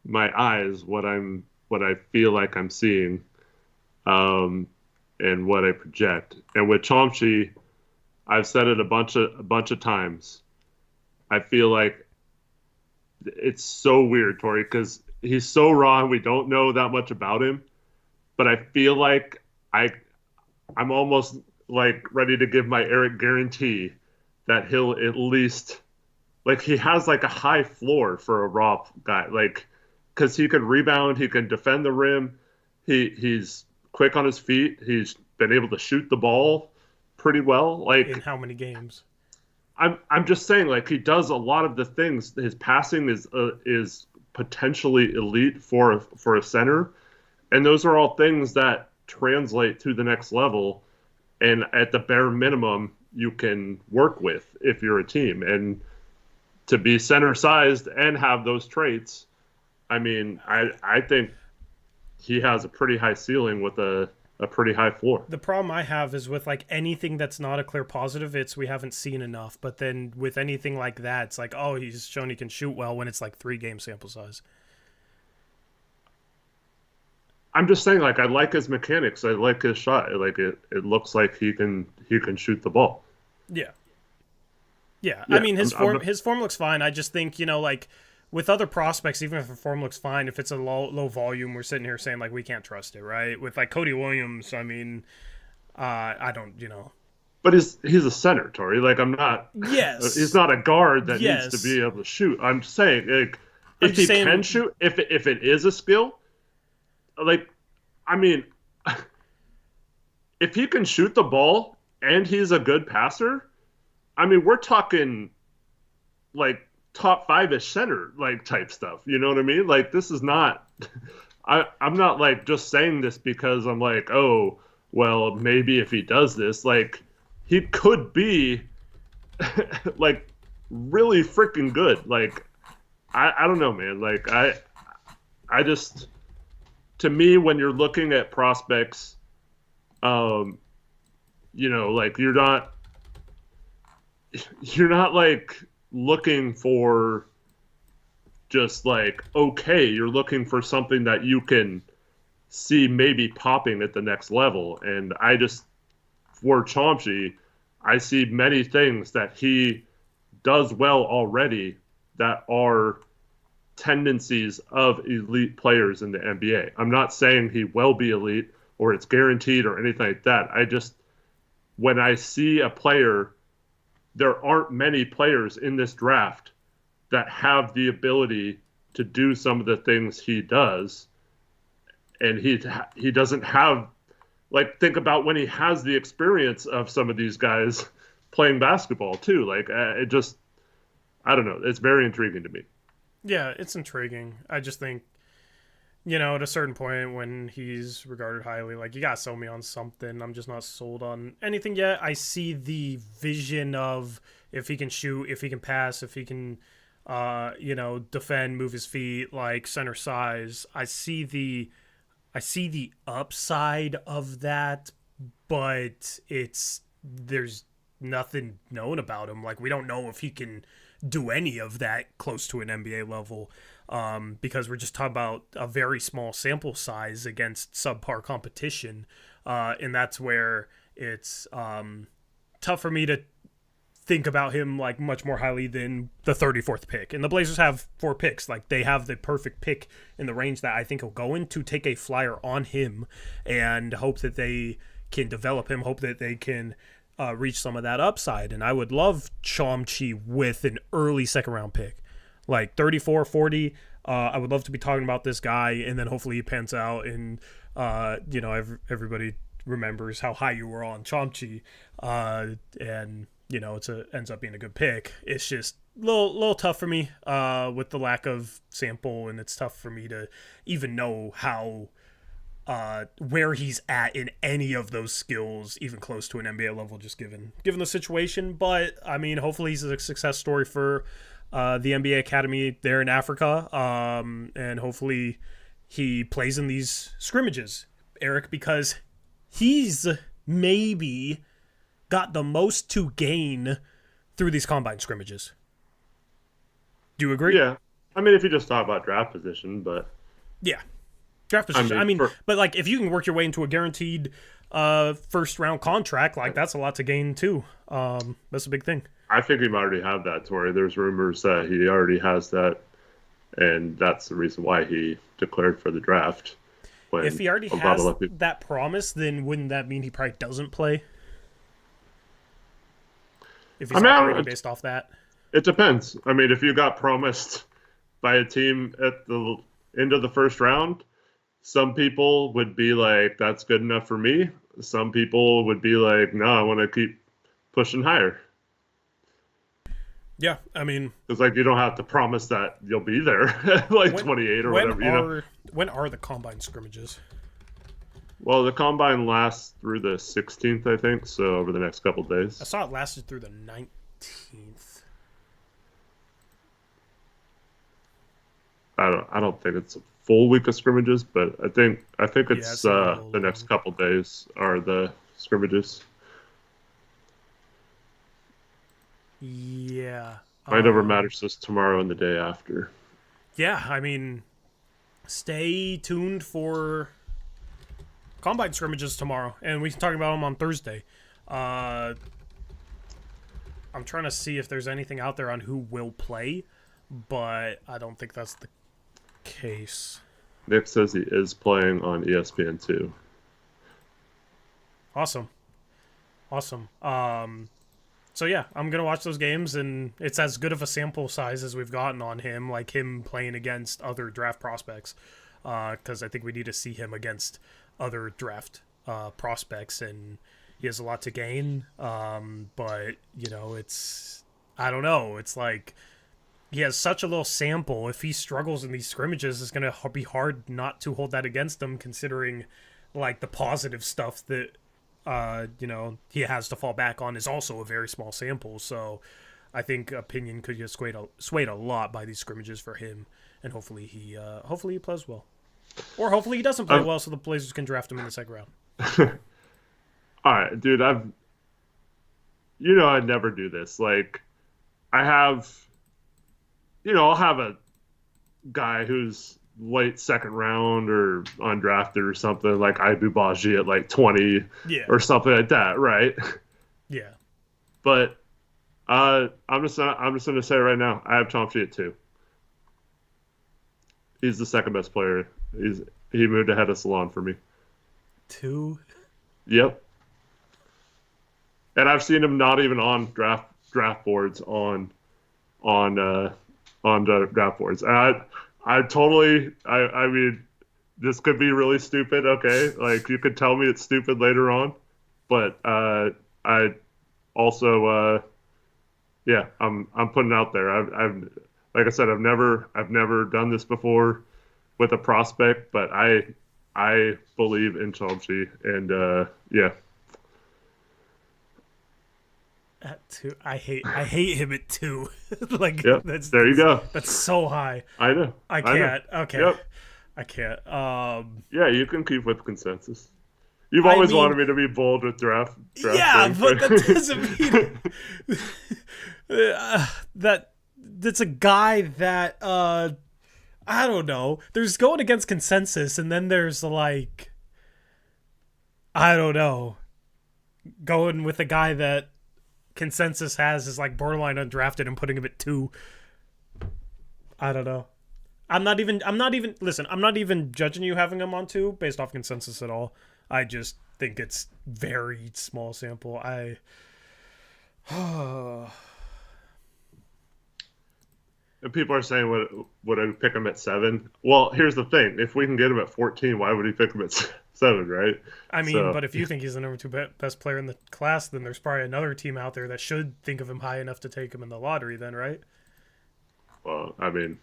my eyes, what I feel like I'm seeing, and what I project. And with Chomsky, I've said it a bunch of times. I feel like it's so weird, Tori, because he's so raw and we don't know that much about him. But I feel like I'm almost like ready to give my Eric guarantee that he'll at least, like, he has like a high floor for a raw guy, like, because he can rebound, he can defend the rim, he's quick on his feet, he's been able to shoot the ball pretty well. Like, in how many games? I'm just saying, like, he does a lot of the things. His passing is potentially elite for a center, and those are all things that translate to the next level. And at the bare minimum, you can work with if you're a team. And to be center sized and have those traits, I mean, I think he has a pretty high ceiling with a pretty high floor. The problem I have is with like anything that's not a clear positive, it's we haven't seen enough. But then with anything like that, it's like, oh, he's shown he can shoot well when it's like 3 game sample size. I'm just saying, like, I like his mechanics. I like his shot. Like, it looks like he can shoot the ball. Yeah. I mean, his form looks fine. I just think, you know, like with other prospects, even if the form looks fine, if it's a low volume, we're sitting here saying like we can't trust it, right? With like Cody Williams, I mean, I don't, you know. But he's a center, Tori. Like, I'm not. Yes. He's not a guard that needs to be able to shoot. I'm saying, like, if he can shoot, if it is a skill, like, I mean, if he can shoot the ball and he's a good passer, I mean, we're talking like top 5-ish center, like, type stuff. You know what I mean? Like, this is not. I'm not like just saying this because I'm like, oh, well, maybe if he does this, like, he could be like really freaking good. Like, I don't know, man. Like, I just, to me, when you're looking at prospects, you know, like, you're not like looking for just like, okay, you're looking for something that you can see maybe popping at the next level. And I just, for Chomsky, I see many things that he does well already that are tendencies of elite players in the NBA. I'm not saying he will be elite or it's guaranteed or anything like that. I just, when I see a player, there aren't many players in this draft that have the ability to do some of the things he does. And he doesn't have, like, think about when he has the experience of some of these guys playing basketball too. Like, it just, I don't know. It's very intriguing to me. Yeah, it's intriguing. I just think, at a certain point when he's regarded highly, like, you gotta sell me on something. I'm just not sold on anything yet. I see the vision of if he can shoot, if he can pass, if he can, defend, move his feet, like center size. I see the upside of that, but there's nothing known about him. Like, we don't know if he can do any of that close to an NBA level, because we're just talking about a very small sample size against subpar competition, and that's where it's tough for me to think about him like much more highly than the 34th pick. And the Blazers have 4 picks. Like, they have the perfect pick in the range that I think he'll go in to take a flyer on him and hope that they can develop him, hope that they can reach some of that upside. And I would love Chomchi with an early second-round pick, like 34, 40. I would love to be talking about this guy, and then hopefully he pans out, and everybody remembers how high you were on Chomchi, and ends up being a good pick. It's just a little tough for me with the lack of sample, and it's tough for me to even know how where he's at in any of those skills, even close to an NBA level, just given the situation. But I mean, hopefully he's a success story for the NBA Academy there in Africa, and hopefully he plays in these scrimmages, Eric, because he's maybe got the most to gain through these combine scrimmages. Do you agree? Yeah. I mean, if you just talk about draft position, but yeah. Draft position. But like, if you can work your way into a guaranteed first round contract, like, that's a lot to gain too. That's a big thing. I think he might already have that, Tori. There's rumors that he already has that, and that's the reason why he declared for the draft. If he already has that promise, then wouldn't that mean he probably doesn't play? If he's operating based off that? It depends. I mean, if you got promised by a team at the end of the first round, some people would be like, that's good enough for me. Some people would be like, no, I want to keep pushing higher. Yeah, I mean, it's like you don't have to promise that you'll be there like 28 or whatever. When are the combine scrimmages? Well, the combine lasts through the 16th, I think, so over the next couple days. I saw it lasted through the 19th. I don't think it's a full week of scrimmages, but I think it's the next couple days are the scrimmages. Yeah. Might over matters this tomorrow and the day after. Yeah, I mean, stay tuned for combine scrimmages tomorrow, and we can talk about them on Thursday. I'm trying to see if there's anything out there on who will play, but I don't think that's the case. Nick says he is playing on ESPN2. Awesome. So yeah, I'm going to watch those games, and it's as good of a sample size as we've gotten on him, like him playing against other draft prospects, because I think we need to see him against other draft prospects, and he has a lot to gain, but, I don't know, it's like he has such a little sample. If he struggles in these scrimmages, it's going to be hard not to hold that against him, considering, like, the positive stuff that he has to fall back on is also a very small sample. So I think opinion could get swayed a lot by these scrimmages for him, and hopefully he plays well, or hopefully he doesn't play well, so the Blazers can draft him in the second round. All right, dude. I'd never do this. Like, I'll have a guy who's late second round or undrafted or something like Ibubaji at like 20 Yeah. or something like that, right? Yeah. But I'm just gonna say right now, I have Chomsky at 2. He's the second best player. He moved ahead of Salon for me. 2. Yep. And I've seen him not even on draft boards on the draft boards. And I totally I mean this could be really stupid. Okay, like you could tell me it's stupid later on, but I also yeah, I'm putting it out there. I've like I said, I've never done this before with a prospect, but I believe in Chomsky, and yeah. At 2. I hate him at 2. Like Yep. There you go. That's so high. I know. I can't. Know. Okay. Yep. I can't. Yeah, you can keep with consensus. You've I always mean, wanted me to be bold with draft. Yeah, things, but that doesn't mean that's a guy that I don't know. There's going against consensus, and then there's like I don't know, going with a guy that consensus has is like borderline undrafted and putting him at 2. I don't know. I'm not even listen, I'm not even judging you having him on 2 based off consensus at all. I just think it's very small sample. And people are saying, would I pick him at 7? Well, here's the thing: if we can get him at 14, why would he pick him at 7? Right? I mean, but if you think he's the number 2 best player in the class, then there's probably another team out there that should think of him high enough to take him in the lottery. Then, right? Well, I mean,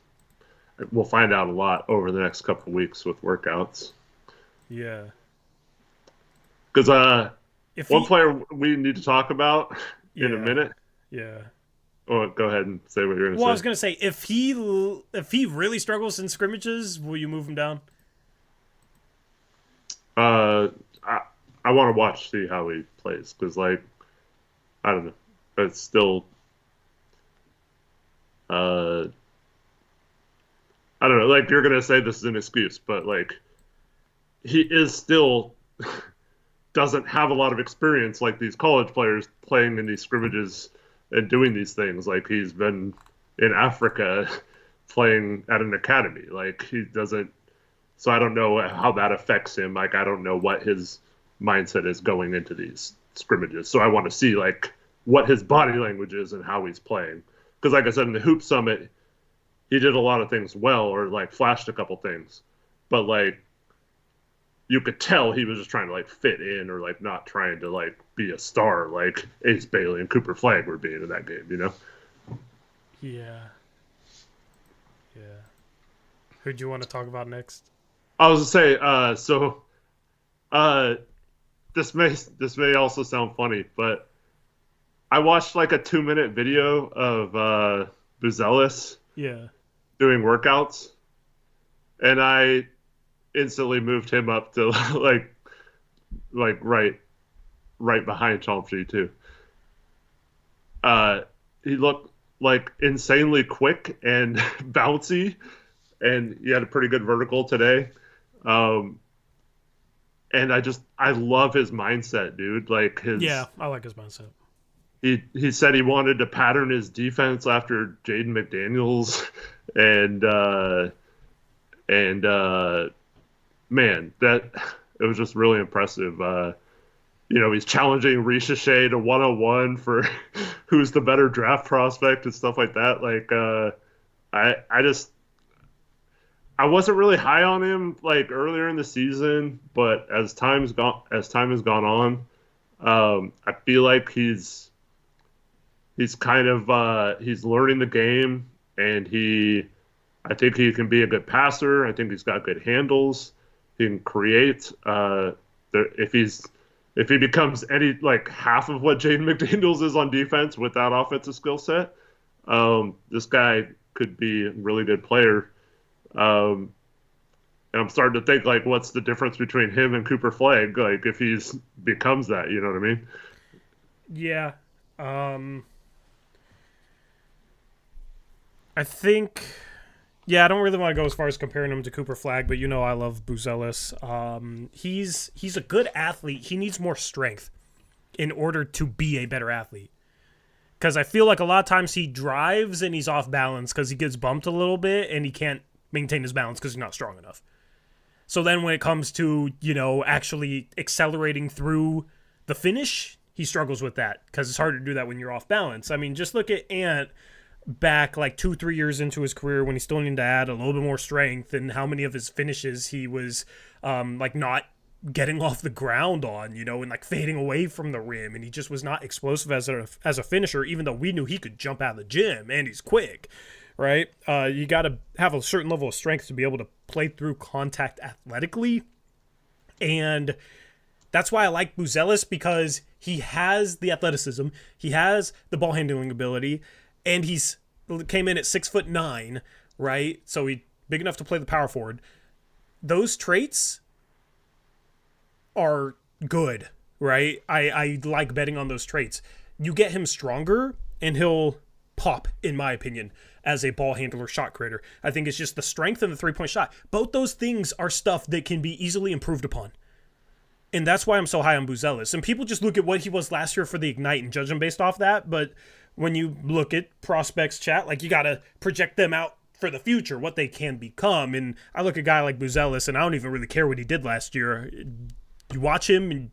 we'll find out a lot over the next couple of weeks with workouts. Yeah. Because one player we need to talk about in a minute. Yeah. Oh, go ahead and say what you're going to say. Well, I was going to say, if he really struggles in scrimmages, will you move him down? I want to see how he plays because, like, I don't know, it's still, I don't know. Like you're going to say this is an excuse, but like, he is still doesn't have a lot of experience like these college players playing in these scrimmages and doing these things. Like he's been in Africa playing at an academy. Like he doesn't. So I don't know how that affects him. Like I don't know what his mindset is going into these scrimmages. So I want to see like what his body language is and how he's playing. Because like I said in the Hoop Summit, he did a lot of things well or like flashed a couple things, but like you could tell he was just trying to like fit in or like not trying to like be a star like Ace Bailey and Cooper Flagg were being in that game, you know? Yeah. Yeah. Who do you want to talk about next? I was gonna say, this may also sound funny, but I watched like a 2-minute video of Buellis doing workouts, and I instantly moved him up to like right behind Chomsky too. He looked like insanely quick and bouncy, and he had a pretty good vertical today. And I love his mindset, dude. Like I like his mindset. He said he wanted to pattern his defense after Jaden McDaniels, and man, that it was just really impressive. He's challenging Ricochet to 1-on-1 for who's the better draft prospect and stuff like that. Like, I wasn't really high on him like earlier in the season, but as time has gone on, I feel like he's kind of he's learning the game, and I think he can be a good passer. I think he's got good handles. He can create. If he becomes any like half of what Jaden McDaniels is on defense with that offensive skill set, this guy could be a really good player. And I'm starting to think like, what's the difference between him and Cooper Flagg? Like, if he's becomes that, you know what I mean? Yeah. I think Yeah, I don't really want to go as far as comparing him to Cooper Flagg, but I love Buellis. He's a good athlete. He needs more strength in order to be a better athlete. Because I feel like a lot of times he drives and he's off balance because he gets bumped a little bit and he can't maintain his balance because he's not strong enough. So then when it comes to, actually accelerating through the finish, he struggles with that because it's hard to do that when you're off balance. I mean, just look at Ant back like 2-3 years into his career when he still needed to add a little bit more strength, and how many of his finishes he was not getting off the ground on, and like fading away from the rim, and he just was not explosive as a finisher, even though we knew he could jump out of the gym and he's quick, right? You got to have a certain level of strength to be able to play through contact athletically, and that's why I like Buellis, because he has the athleticism, he has the ball handling ability, and he's came in at 6'9", right? So he's big enough to play the power forward. Those traits are good, right? I like betting on those traits. You get him stronger, and he'll pop, in my opinion, as a ball handler, shot creator. I think it's just the strength and the three-point shot. Both those things are stuff that can be easily improved upon. And that's why I'm so high on Buellis. And people just look at what he was last year for the Ignite and judge him based off that, but when you look at prospects chat, like, you got to project them out for the future, what they can become. And I look at a guy like Buellis, and I don't even really care what he did last year. You watch him, and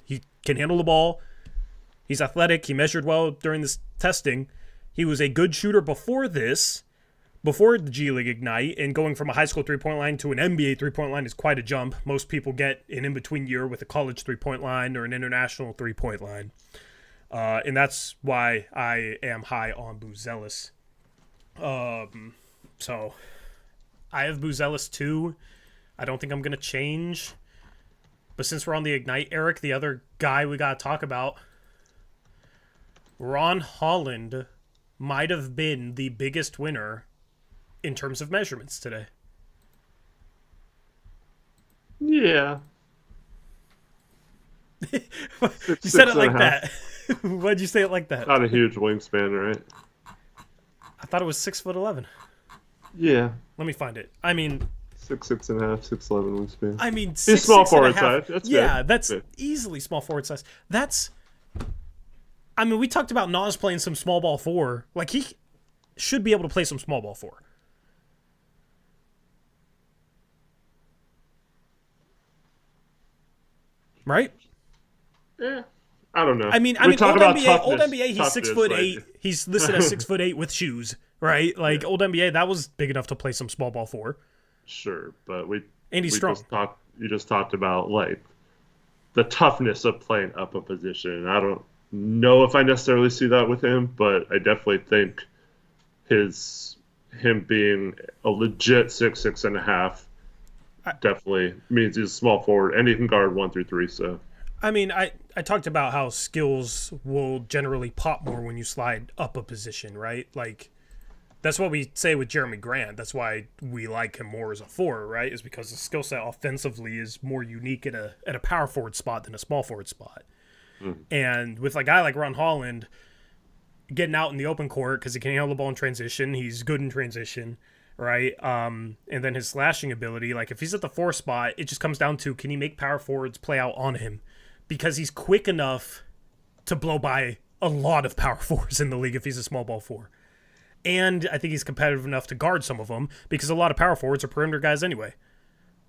he can handle the ball. He's athletic. He measured well during this testing. He was a good shooter before the G League Ignite, and going from a high school three-point line to an NBA three-point line is quite a jump. Most people get an in-between year with a college three-point line or an international three-point line. And that's why I am high on Buellis. So I have Buellis too. I don't think I'm going to change. But since we're on the Ignite, Eric, the other guy we got to talk about, Ron Holland might have been the biggest winner in terms of measurements today. Yeah. You said it like that. Why'd you say it like that? Not a huge wingspan, right? I thought it was 6'11". Yeah. Let me find it. I mean, 6'6.5", 6'11" wingspan. I mean, he's small forward size. That's yeah, good. that's good. Easily small forward size. I mean, we talked about Nas playing some small ball 4. Like, he should be able to play some small ball 4. Right? Yeah. I don't know. I mean, old NBA, he's toughness, 6'8". like... He's listed as 6'8" with shoes, right? Like, yeah. Old NBA, that was big enough to play some small ball 4. Sure, but he's strong. You just talked about, like, the toughness of playing up a position. I don't know if I necessarily see that with him, but I definitely think him being a legit 6'6.5" definitely means he's a small forward, and he can guard 1 through 3. So, I mean, I talked about how skills will generally pop more when you slide up a position, right? Like, that's what we say with Jeremy Grant. That's why we like him more as a 4, right? Is because his skill set offensively is more unique at a power forward spot than a small forward spot. And with a guy like Ron Holland getting out in the open court because he can handle the ball in transition, he's good in transition, right? And then his slashing ability, like if he's at the 4 spot, it just comes down to, can he make power forwards play out on him? Because he's quick enough to blow by a lot of power forwards in the league if he's a small ball 4. And I think he's competitive enough to guard some of them, because a lot of power forwards are perimeter guys anyway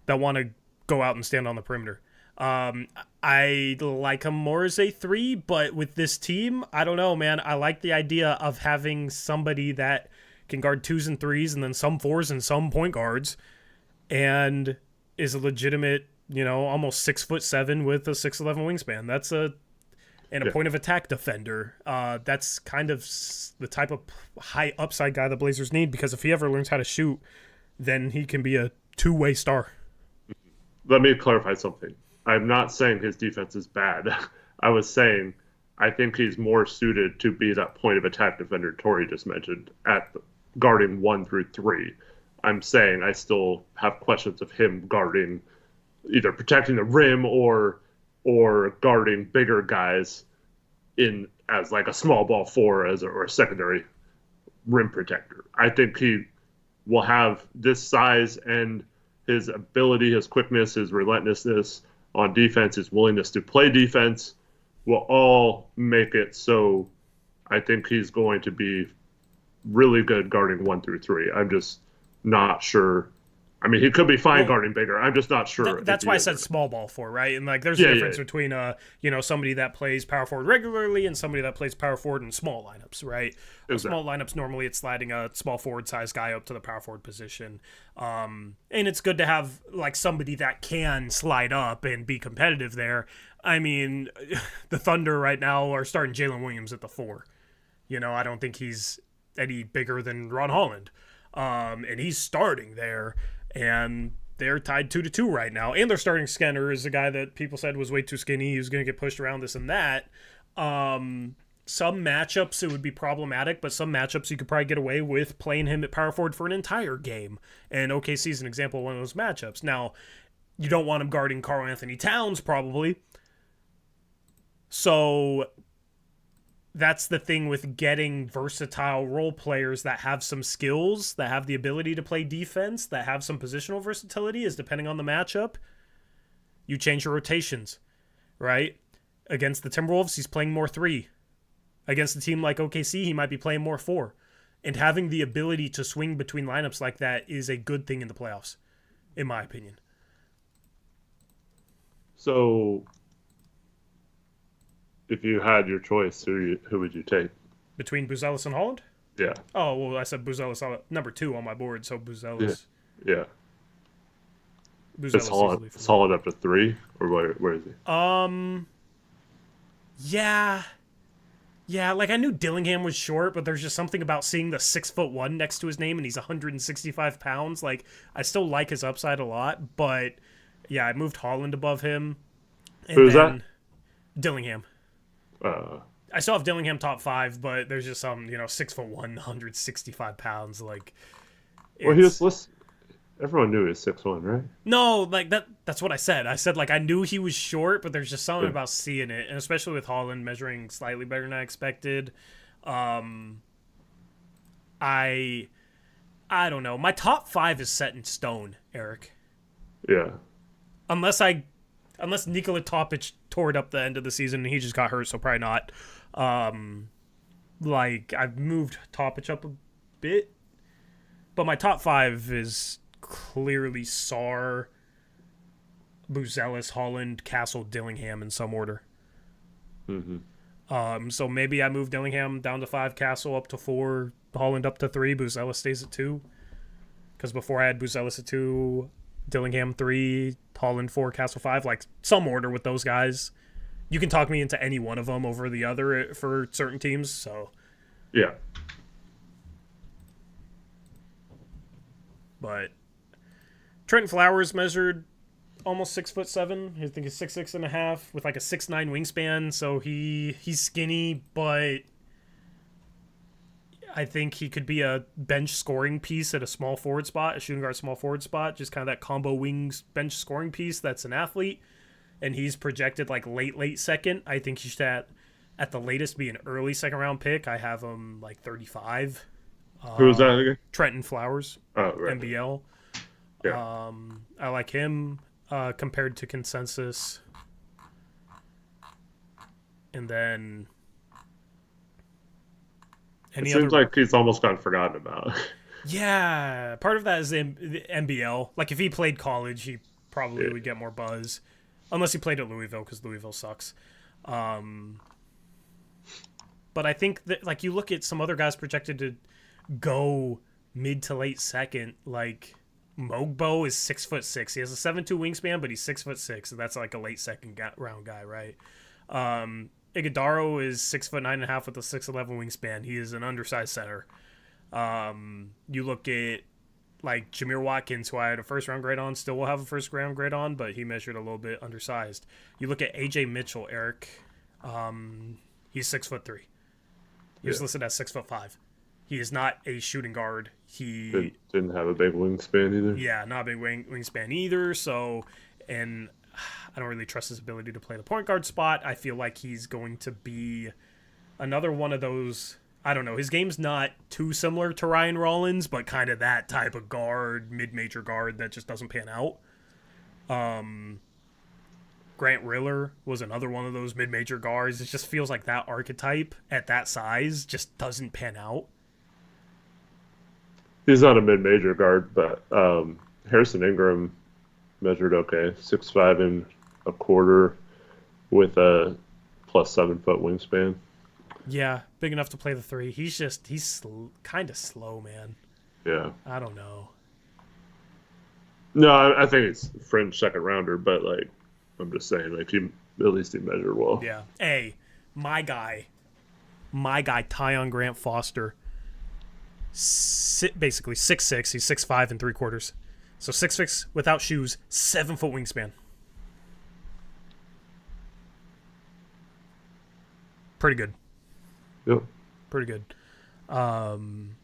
that want to go out and stand on the perimeter. I like him more as a 3, but with this team, I don't know, man. I like the idea of having somebody that can guard 2s and 3s and then some 4s and some point guards, and is a legitimate, almost 6'7" with a 6'11" wingspan. That's a point of attack defender. That's kind of the type of high upside guy the Blazers need, because if he ever learns how to shoot, then he can be a 2-way star. Let me clarify something. I'm not saying his defense is bad. I was saying I think he's more suited to be that point of attack defender Tori just mentioned, at guarding 1 through 3. I'm saying I still have questions of him guarding, either protecting the rim or guarding bigger guys in as like a small ball 4 or a secondary rim protector. I think he will have this size, and his ability, his quickness, his relentlessness on defense, his willingness to play defense will all make it so I think he's going to be really good guarding 1 through 3. I'm just not sure. I mean, he could be fine guarding bigger. I'm just not sure. That's why I said small ball for, right? And like, there's a difference between somebody that plays power forward regularly and somebody that plays power forward in small lineups, right? Exactly. Small lineups, normally it's sliding a small forward size guy up to the power forward position, and it's good to have like somebody that can slide up and be competitive there. I mean, the Thunder right now are starting Jalen Williams at the 4. I don't think he's any bigger than Ron Holland, and he's starting there. And they're tied 2-2 right now. And they're starting Skinner is a guy that people said was way too skinny. He was going to get pushed around this and that. Some matchups, it would be problematic, but some matchups you could probably get away with playing him at power forward for an entire game. And OKC is an example of one of those matchups. Now, you don't want him guarding Karl Anthony Towns, probably. So that's the thing with getting versatile role players that have some skills, that have the ability to play defense, that have some positional versatility, is depending on the matchup, you change your rotations, right? Against the Timberwolves, he's playing more 3. Against a team like OKC, he might be playing more 4. And having the ability to swing between lineups like that is a good thing in the playoffs, in my opinion. So, if you had your choice, who would you take? Between Buellis and Holland? Yeah. Oh, well, I said Buellis number 2 on my board, so Buellis. Yeah. Is Holland up to 3, or where is he? Yeah, like I knew Dillingham was short, but there's just something about seeing the 6'1" next to his name, and he's 165 pounds. Like, I still like his upside a lot, but yeah, I moved Holland above him. Who's that? Dillingham. I still have Dillingham top 5, but there's just some, 6'1", 165 pounds. Like, well, he was listed. Everyone knew he was 6'1", right? No, like that's what I said. I said, like, I knew he was short, but there's just something about seeing it, and especially with Holland measuring slightly better than I expected. I don't know. My top 5 is set in stone, Eric. Yeah. Unless Nikola Topic tore it up the end of the season and he just got hurt, so probably not. Like, I've moved Topic up a bit, but my top 5 is clearly Sarr, Buellis, Holland, Castle, Dillingham in some order. Mm-hmm. So maybe I move Dillingham down to 5, Castle up to 4, Holland up to 3, Buellis stays at 2. Because before I had Buellis at 2, Dillingham 3, Holland 4, Castle 5, like some order with those guys. You can talk me into any one of them over the other for certain teams. So yeah, but Trenton Flowers measured almost 6'7". I think he's 6'6.5" with like a 6'9" wingspan. So he's skinny, but I think he could be a bench scoring piece at a small forward spot, a shooting guard small forward spot, just kind of that combo wings bench scoring piece that's an athlete. And he's projected like late second. I think he should at the latest be an early second round pick. I have him like 35. Who was that again? Trenton Flowers, right. NBL. Yeah. I like him compared to consensus. And then it seems like he's almost gotten forgotten about. Yeah, part of that is the NBL. Like, if he played college, he probably would get more buzz. Unless he played at Louisville, because Louisville sucks. But I think that, like, you look at some other guys projected to go mid to late second. Like, Mogbo is 6'6". He has a 7'2" wingspan, but he's 6'6", and that's like a late second round guy, right? Iguodaro is 6'9.5" with a 6'11" wingspan. He is an undersized center. You look at like Jameer Watkins, who I had a first round grade on, still will have a first round grade on, but he measured a little bit undersized. You look at AJ Mitchell, Eric. He's 6'3". He was listed as 6'5". He is not a shooting guard. He didn't have a big wingspan either. Yeah, not a big wingspan either. So, and I don't really trust his ability to play the point guard spot. I feel like he's going to be another one of those I don't know. His game's not too similar to Ryan Rollins, but kind of that type of guard, mid-major guard that just doesn't pan out. Grant Riller was another one of those mid-major guards. It just feels like that archetype at that size just doesn't pan out. He's not a mid-major guard, but Harrison Ingram measured okay, 6'5" and a quarter with a plus 7 foot wingspan. Yeah, big enough to play the three. He's kind of slow, man. Yeah. I don't know. No, I think it's fringe second rounder, but like I'm just saying, like at least he measured well. Yeah. Hey, my guy, Tyon Grant Foster, basically 6'6". He's 6'5" and 3/4. So 6'6" without shoes, 7 foot wingspan. Pretty good. Yep. Pretty good. And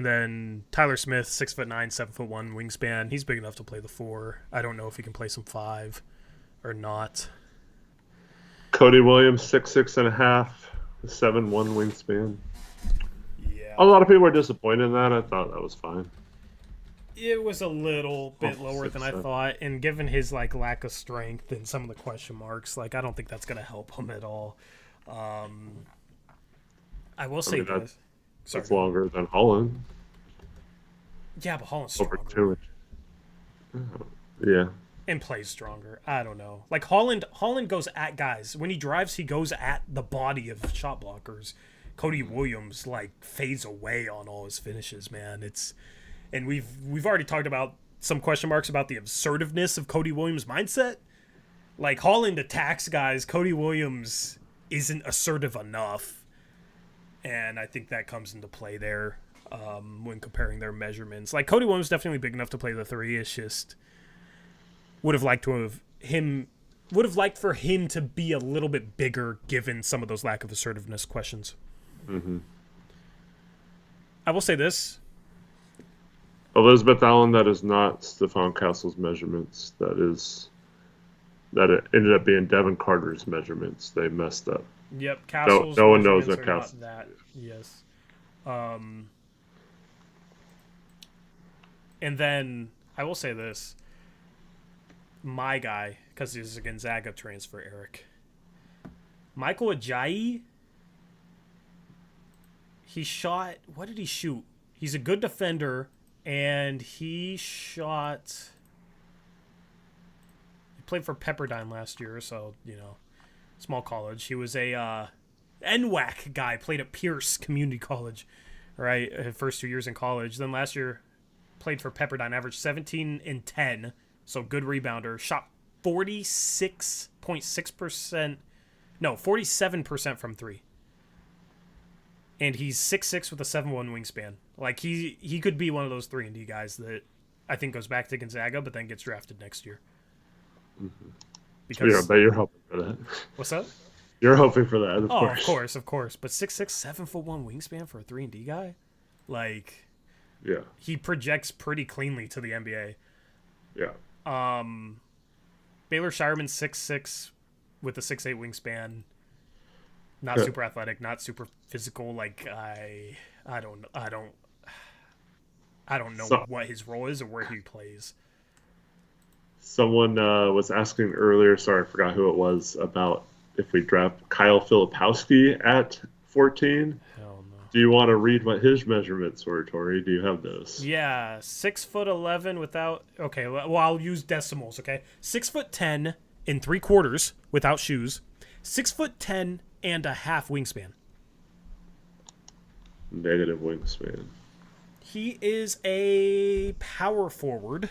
then Tyler Smith, 6'9", 7'1" wingspan. He's big enough to play the 4. I don't know if he can play some 5 or not. Cody Williams, 6'6" and a half, 7'1" wingspan. Yeah. A lot of people were disappointed in that. I thought that was fine. It was a little bit lower than I thought, and given his like lack of strength and some of the question marks, like I don't think that's gonna help him at all. I will say this. That's longer than Holland. Yeah, but Holland's stronger. Over 2 inches. Yeah. And plays stronger. I don't know. Like Holland goes at guys. When he drives, he goes at the body of shot blockers. Cody Williams like fades away on all his finishes, man. And we've already talked about some question marks about the assertiveness of Cody Williams' mindset. Like Holland attacks guys, Cody Williams isn't assertive enough. And I think that comes into play there when comparing their measurements. Like Cody Williams is definitely big enough to play the 3. It's just would have liked for him to be a little bit bigger given some of those lack of assertiveness questions. Mm-hmm. I will say this. Elizabeth Allen, that is not Stephon Castle's measurements. That it ended up being Devin Carter's measurements. They messed up. Yep, Castle's no one knows what what Castle. That. Yes. And then I will say this. My guy, because he's a Gonzaga transfer, Eric. Michael Ajayi. He shot. What did he shoot? He's a good defender, and he shot. He played for Pepperdine last year, so small college. He was a NWAC guy. Played at Pierce Community College, right? His first 2 years in college. Then last year, played for Pepperdine. Averaged 17 and 10. So good rebounder. Shot 46.6%. No, 47% from 3. And he's 6'6" with a 7'1" wingspan. Like he could be one of those 3-and-D guys that I think goes back to Gonzaga, but then gets drafted next year. Mm-hmm. Because yeah, but you're hoping for that. What's up? You're hoping for that, of course. Of course. But 6'6", 7'1" wingspan for a 3-and-D guy, like, yeah, he projects pretty cleanly to the NBA. Yeah. Baylor Shireman 6'6" with a 6'8" wingspan. Not super athletic, not super physical. Like I don't know what his role is or where he plays. Someone was asking earlier, sorry, I forgot who it was, about if we draft Kyle Filipowski at 14. Hell no. Do you want to read what his measurements were, Tori? Do you have those? Yeah, 6'11" without. Okay, well I'll use decimals. Okay, 6'10" and 3/4 without shoes. 6'10" and a half wingspan. Negative wingspan. He is a power forward.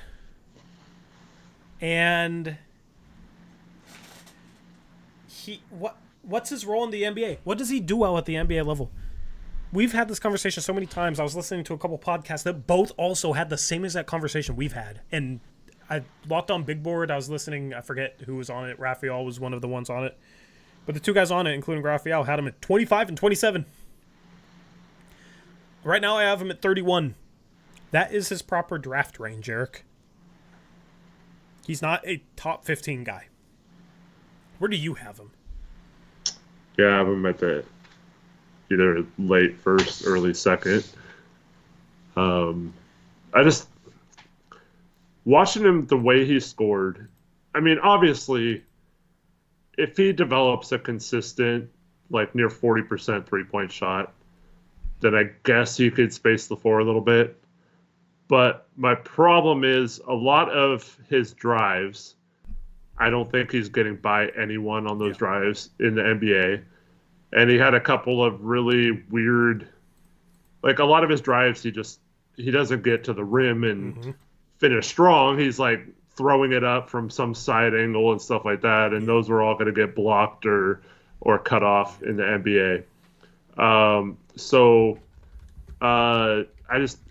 And what's his role in the NBA? What does he do well at the NBA level? We've had this conversation so many times. I was listening to a couple podcasts that both also had the same exact conversation we've had. And I locked on Big Board. I was listening. I forget who was on it. Raphael was one of the ones on it. But the 2 guys on it, including Raphael, had him at 25 and 27. Right now I have him at 31. That is his proper draft range, Eric. He's not a top 15 guy. Where do you have him? Yeah, I have him at the either late first, early second. I just watching him the way he scored. I mean, obviously, if he develops a consistent, like near 40% 3-point shot, then I guess you could space the floor a little bit. But my problem is a lot of his drives, I don't think he's getting by anyone on those drives in the NBA. And he had a couple of really weird, like a lot of his drives, he doesn't get to the rim and finish strong. He's like throwing it up from some side angle and stuff like that. And those were all going to get blocked or cut off in the NBA.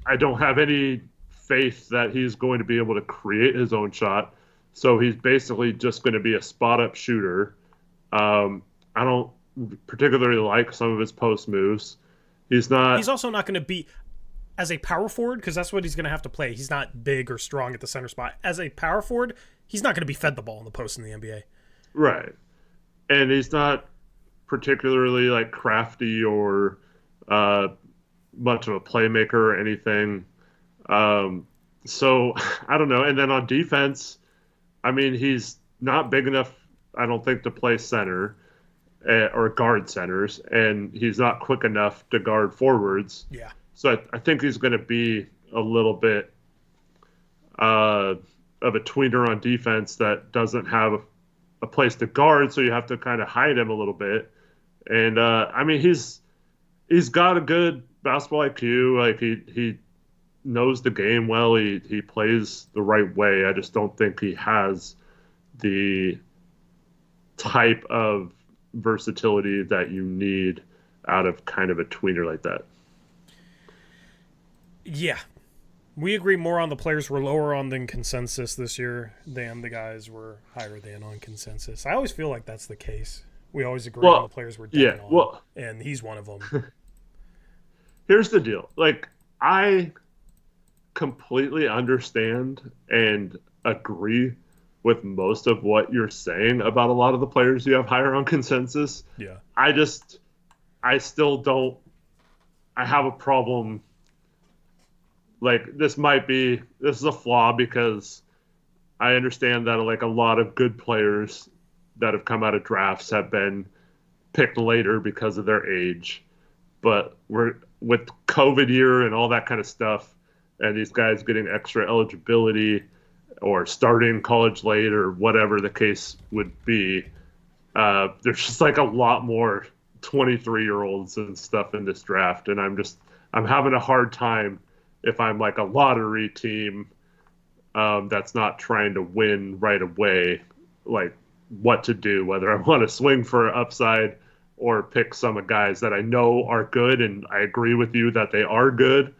I don't have any faith that he's going to be able to create his own shot. So he's basically just going to be a spot up shooter. I don't particularly like some of his post moves. He's also not going to be as a power forward, because that's what he's going to have to play. He's not big or strong at the center spot. As a power forward, he's not going to be fed the ball in the post in the NBA. Right. And he's not particularly like crafty or much of a playmaker or anything. So I don't know. And then on defense, I mean, he's not big enough, I don't think, to play center or guard centers, and he's not quick enough to guard forwards. Yeah. So I think he's going to be a little bit of a tweener on defense that doesn't have a place to guard, so you have to kind of hide him a little bit. And I mean, he's got a good basketball IQ. Like he knows the game well. He plays the right way. I just don't think he has the type of versatility that you need out of kind of a tweener like that. Yeah. We agree more on the players we're lower on than consensus this year than the guys we're higher than on consensus. I always feel like that's the case. We always agree on the players we're down on, and he's one of them. Here's the deal. Like, I completely understand and agree with most of what you're saying about a lot of the players you have higher on consensus. Yeah. I still don't. I have a problem. Like, this is a flaw because I understand that like a lot of good players that have come out of drafts have been picked later because of their age. But we're with COVID year and all that kind of stuff, and these guys getting extra eligibility or starting college late or whatever the case would be. There's just like a lot more 23-year-olds and stuff in this draft. And I'm having a hard time if I'm like a lottery team that's not trying to win right away, like what to do, whether I want to swing for upside or pick some guys that I know are good. And I agree with you that they are good.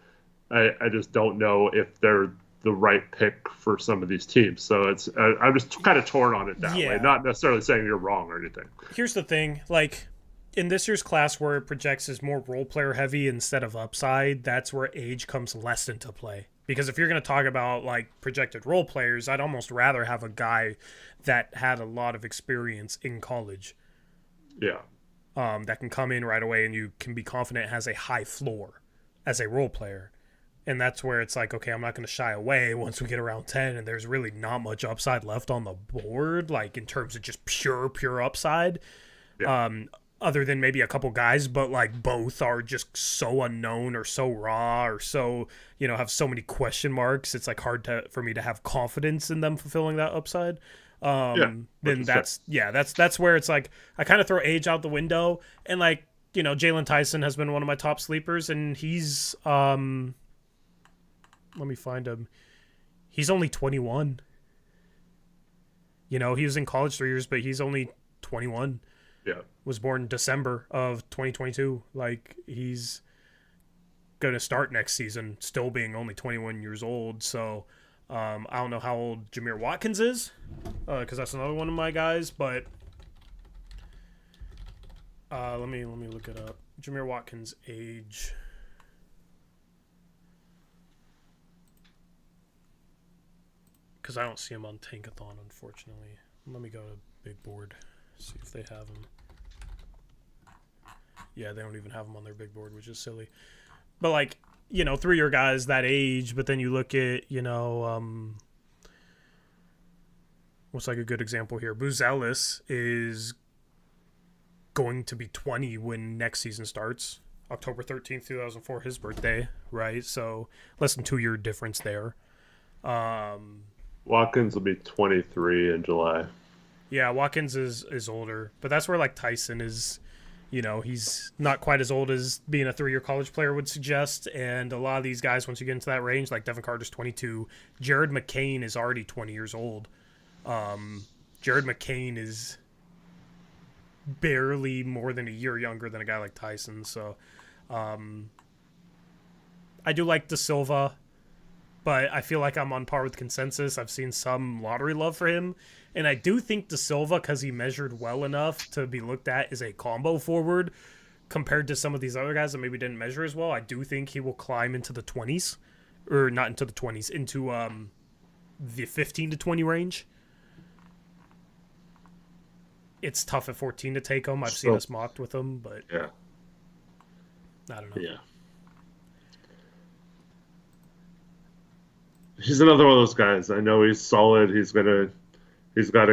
I just don't know if they're the right pick for some of these teams. So I'm just kind of torn on it that way. Not necessarily saying you're wrong or anything. Here's the thing. Like, in this year's class where it projects as more role player heavy instead of upside, that's where age comes less into play. Because if you're going to talk about like projected role players, I'd almost rather have a guy that had a lot of experience in college. Yeah. That can come in right away and you can be confident has a high floor as a role player. And that's where it's like, okay, I'm not going to shy away once we get around 10 and there's really not much upside left on the board, like in terms of just pure upside. Yeah. Other than maybe a couple guys, but like both are just so unknown or so raw or so, have so many question marks. It's like hard for me to have confidence in them fulfilling that upside. Then that's where it's like, I kind of throw age out the window, and like, Jalen Tyson has been one of my top sleepers, and he's, let me find him. He's only 21. He was in college 3 years, but he's only 21. Yeah. Was born December of 2022. Like, he's going to start next season still being only 21 years old. So I don't know how old Jameer Watkins is, because that's another one of my guys. But let me look it up. Jameer Watkins' age. Because I don't see him on Tankathon, unfortunately. Let me go to Big Board, see if they have him. Yeah, they don't even have him on their big board, which is silly. But, like, 3-year guys that age, but then you look at, what's like a good example here? Buellis is going to be 20 when next season starts. October 13th, 2004, his birthday, right? So less than 2-year difference there. Watkins will be 23 in July. Yeah, Watkins is older, but that's where like Tyson is. He's not quite as old as being a 3-year college player would suggest. And a lot of these guys, once you get into that range, like Devin Carter's 22, Jared McCain is already 20 years old. Jared McCain is barely more than a year younger than a guy like Tyson. So I do like Da Silva, but I feel like I'm on par with consensus. I've seen some lottery love for him. And I do think Da Silva, because he measured well enough to be looked at as a combo forward compared to some of these other guys that maybe didn't measure as well, I do think he will climb into the 20s. Or not into the 20s, into the 15 to 20 range. It's tough at 14 to take him. I've seen us mocked with him, but yeah, I don't know. Yeah. He's another one of those guys. I know he's solid. He's got a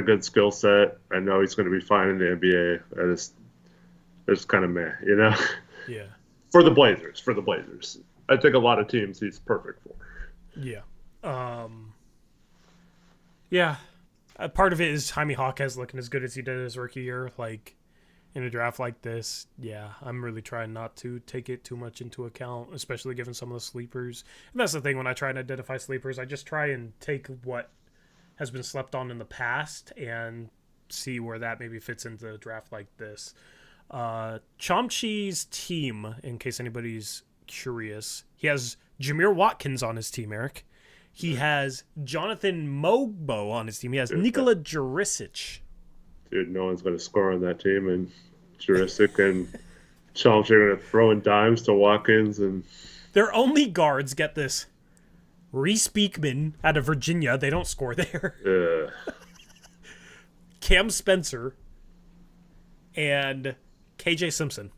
good skill set. I know he's going to be fine in the NBA. It's kind of meh, Yeah. For the Blazers. I think a lot of teams he's perfect for. Yeah. Yeah. Part of it is Jaime Jaquez looking as good as he did his rookie year. Like, in a draft like this, yeah, I'm really trying not to take it too much into account, especially given some of the sleepers. And that's the thing when I try and identify sleepers. I just try and take what has been slept on in the past and see where that maybe fits into a draft like this. Chomchi's team, in case anybody's curious, he has Jameer Watkins on his team, Eric. He has Jonathan Mogbo on his team. He has Nikola Jurisic. Dude, no one's going to score on that team, and Jurisic and Chomsky are going to throw in dimes to Watkins. And their only guards, get this, Reese Beekman out of Virginia. They don't score there. Cam Spencer and KJ Simpson.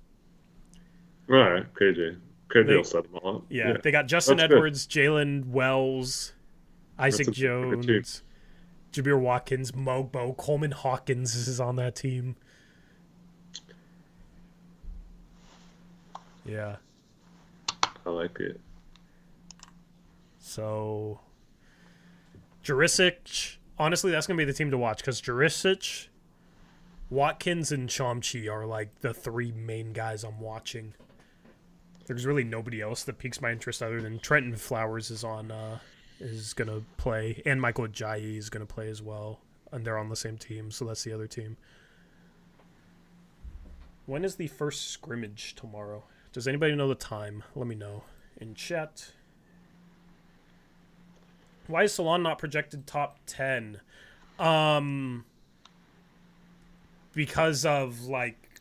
All right, KJ will set them all up. Yeah, they got Justin Edwards, Jalen Wells, Isaac Jones, Jameer Watkins, Mogbo, Coleman Hawkins is on that team. Yeah. I like it. So, Jurisic, honestly, that's going to be the team to watch because Jurisic, Watkins, and Chomchi are like the 3 main guys I'm watching. There's really nobody else that piques my interest other than Trenton Flowers is going to play, and Michael Ajayi is going to play as well, and they're on the same team, so that's the other team. When is the first scrimmage tomorrow? Does anybody know the time? Let me know in chat. Why is Salon not projected top 10? Because of like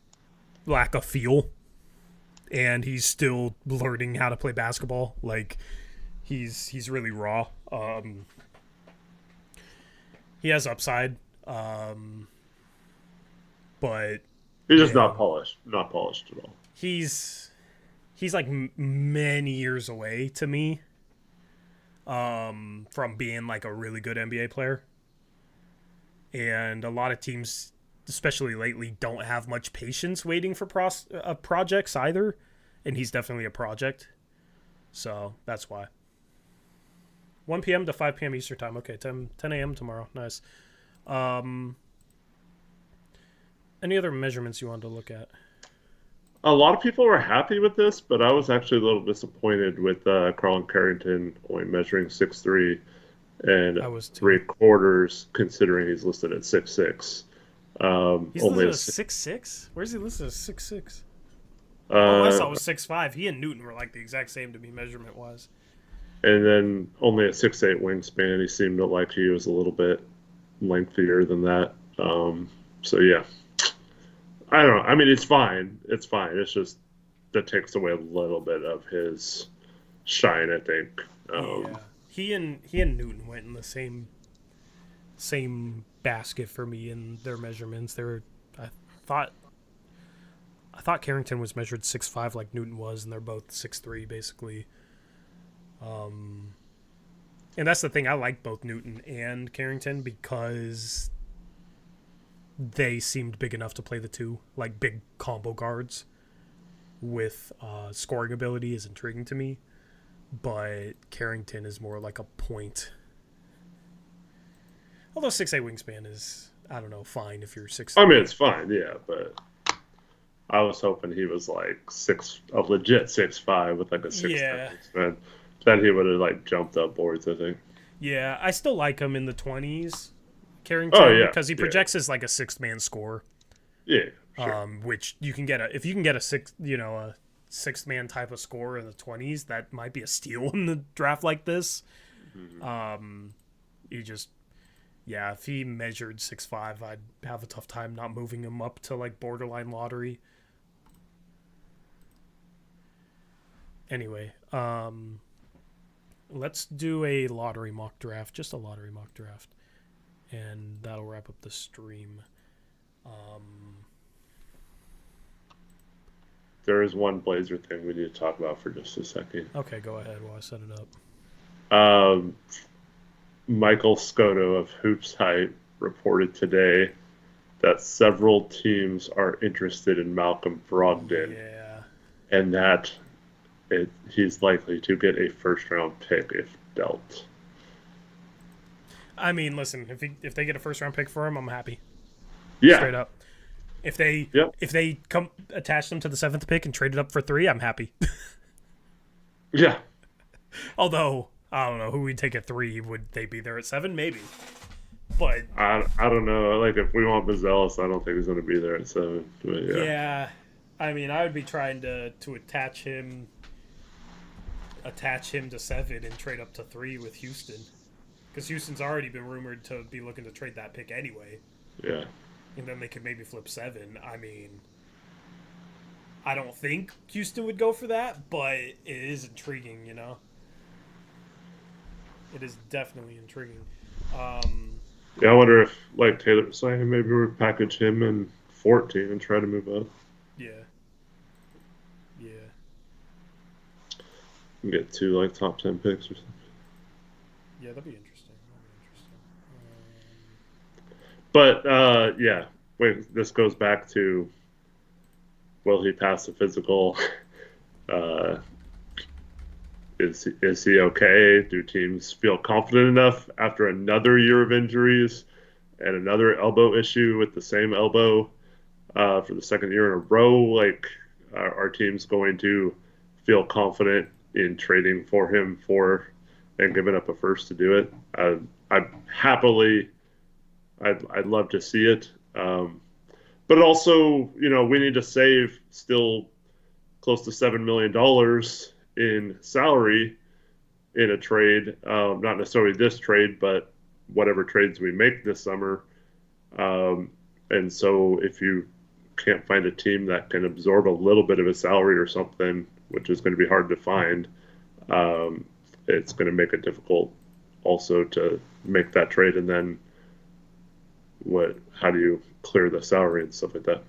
lack of feel. And he's still learning how to play basketball. Like, he's really raw. He has upside, but he's just not polished at all. He's like many years away to me, from being like a really good NBA player. And a lot of teams, especially lately, don't have much patience waiting for projects either, and he's definitely a project, so that's why. 1 p.m. to 5 p.m. Eastern time. Okay, 10 a.m. tomorrow. Nice. Any other measurements you wanted to look at? A lot of people were happy with this, but I was actually a little disappointed with Carlin Carrington only measuring 6'3" and 3/4, considering he's listed at 6'6". He's listed as 6'6"? Where's he listed as 6'6"? I saw it was 6'5". He and Newton were like the exact same to me measurement wise. And then only a 6'8" wingspan. He seemed to like he was a little bit lengthier than that. So yeah, I don't know. I mean, it's fine. It's fine. It's just that takes away a little bit of his shine, I think. Yeah. He and Newton went in the same basket for me in their measurements. I I thought Carrington was measured 6'5", like Newton was, and they're both 6'3", basically. And that's the thing. I like both Newton and Carrington because they seemed big enough to play the two, like big combo guards with scoring ability is intriguing to me. But Carrington is more like a point. Although 6'8" wingspan is, I don't know, fine if you're 6'3". I mean, it's fine, yeah, but I was hoping he was like a legit 6'5" with like a 6'10" Yeah. wingspan. Then he would have like jumped up boards, I think. Yeah, I still like him in the 20s, Carrington, Oh yeah, because he projects as like a sixth-man score. Yeah, sure. Which you can get if you can get a sixth-man type of score in the 20s, that might be a steal in the draft like this. Mm-hmm. If he measured 6'5", I'd have a tough time not moving him up to like borderline lottery. Anyway, let's do a lottery mock draft, just a lottery mock draft, and that'll wrap up the stream. There is one Blazer thing we need to talk about for just a second. Okay, go ahead while I set it up. Michael Scotto of Hoops Hype reported today that several teams are interested in Malcolm Brogdon. Yeah. And that he's likely to get a first-round pick if dealt. I mean, listen, if they get a first-round pick for him, I'm happy. Yeah. Straight up. If they come attach them to the 7th pick and trade it up for 3, I'm happy. Yeah. Although, I don't know who we'd take at 3. Would they be there at 7? Maybe. But I don't know. Like, if we want Buellis, I don't think he's going to be there at 7. But yeah. I mean, I would be trying to attach him to 7 and trade up to 3 with Houston. Because Houston's already been rumored to be looking to trade that pick anyway. Yeah. And then they could maybe flip 7. I mean, I don't think Houston would go for that, but it is intriguing, you know? It is definitely intriguing. Yeah, I wonder if, like Taylor was saying, maybe we package him in 14 and try to move up. Yeah. Yeah. And get 2, like, top 10 picks or something. Yeah, that'd be interesting. But, yeah, wait, this goes back to, will he pass the physical? Is he okay? Do teams feel confident enough after another year of injuries and another elbow issue with the same elbow for the second year in a row? Like, are teams going to feel confident in trading for him and giving up a first to do it? I'd love to see it. But also, we need to save still close to $7 million in salary in a trade. Not necessarily this trade, but whatever trades we make this summer. And so if you can't find a team that can absorb a little bit of a salary or something, which is going to be hard to find, it's going to make it difficult also to make that trade. And then how do you clear the salary and stuff like that?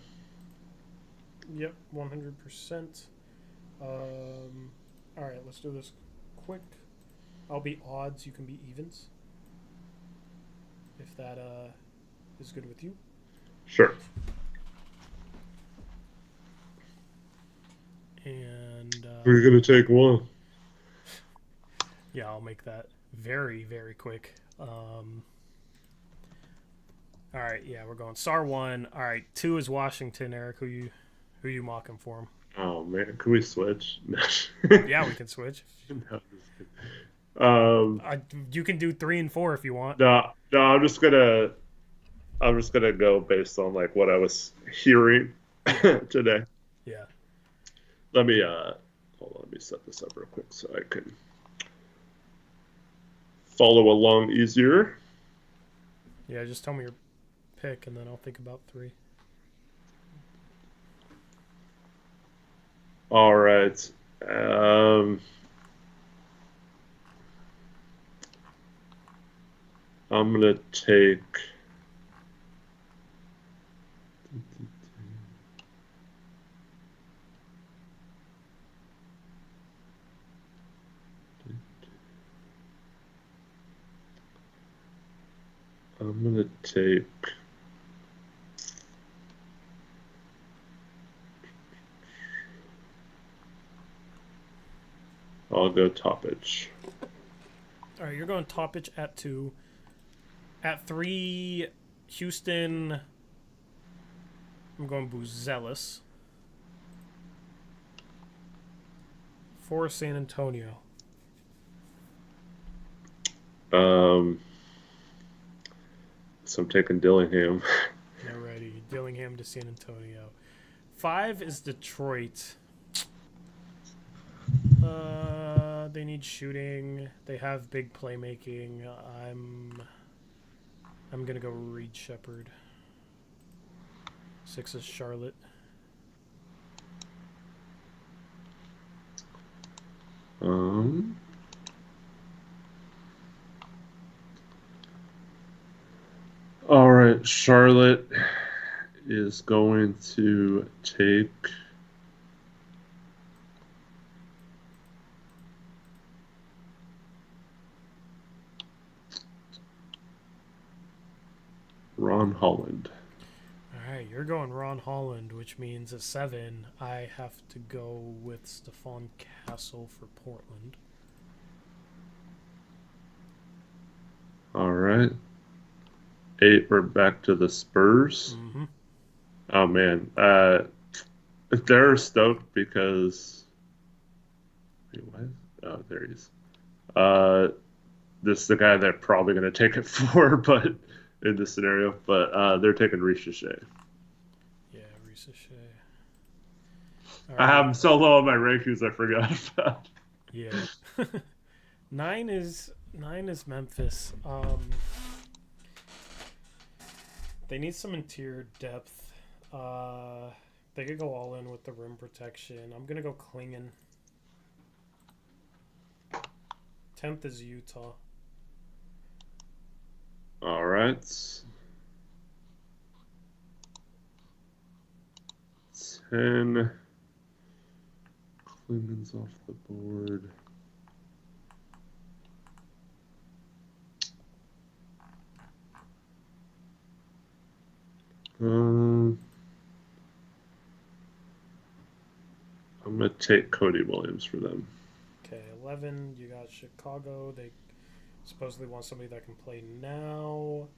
Yep, 100%. All right, let's do this quick. I'll be odds, you can be evens. If that is good with you. Sure. And we're going to take one. Yeah, I'll make that very, very quick. All right, yeah, we're going SAR 1. All right, 2 is Washington, Eric. Who you mocking for him? Oh man, can we switch? Yeah, we can switch. No, you can do 3 and 4 if you want. No, I'm just gonna go based on like what I was hearing today. Yeah. Let me hold on. Let me set this up real quick so I can follow along easier. Yeah, just tell me your pick and then I'll think about 3. All right. I'm going to take I'm going to take... I'll go Toppage. All right, you're going Toppage at 2. At 3, Houston. I'm going Buellis. 4, San Antonio. So I'm taking Dillingham. Alrighty, Dillingham to San Antonio. 5 is Detroit. They need shooting. They have big playmaking. I'm gonna go Reed Shepherd. 6 is Charlotte. All right, Charlotte is going to take Ron Holland. All right, you're going Ron Holland, which means at 7, I have to go with Stephon Castle for Portland. All right. 8, we're back to the Spurs. Mm-hmm. Oh, man. They're stoked because... Wait, what? Oh, there he is. This is the guy they're probably going to take it for, but in this scenario. But they're taking Ricochet. Yeah, Ricochet. I have him so low on my rankings, I forgot about. Yeah. 9 is Memphis. They need some interior depth. They could go all in with the rim protection. I'm gonna go Klingon. 10th is Utah. All right. 10. Klingon's off the board. I'm going to take Cody Williams for them. Okay, 11, you got Chicago. They supposedly want somebody that can play now.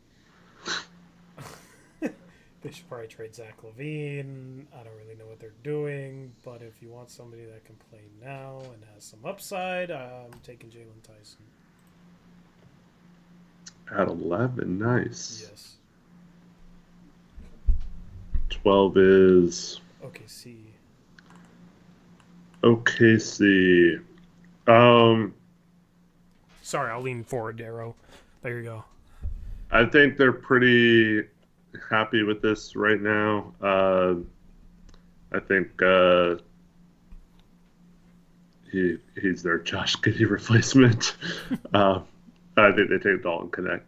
They should probably trade Zach LaVine. I don't really know what they're doing, but if you want somebody that can play now and has some upside, I'm taking Jalen Tyson. At 11, nice. Yes. 12 is OKC. Sorry, I'll lean forward, Darrow. There you go. I think they're pretty happy with this right now. I think he's their Josh Giddey replacement. I think they take Dalton Connect.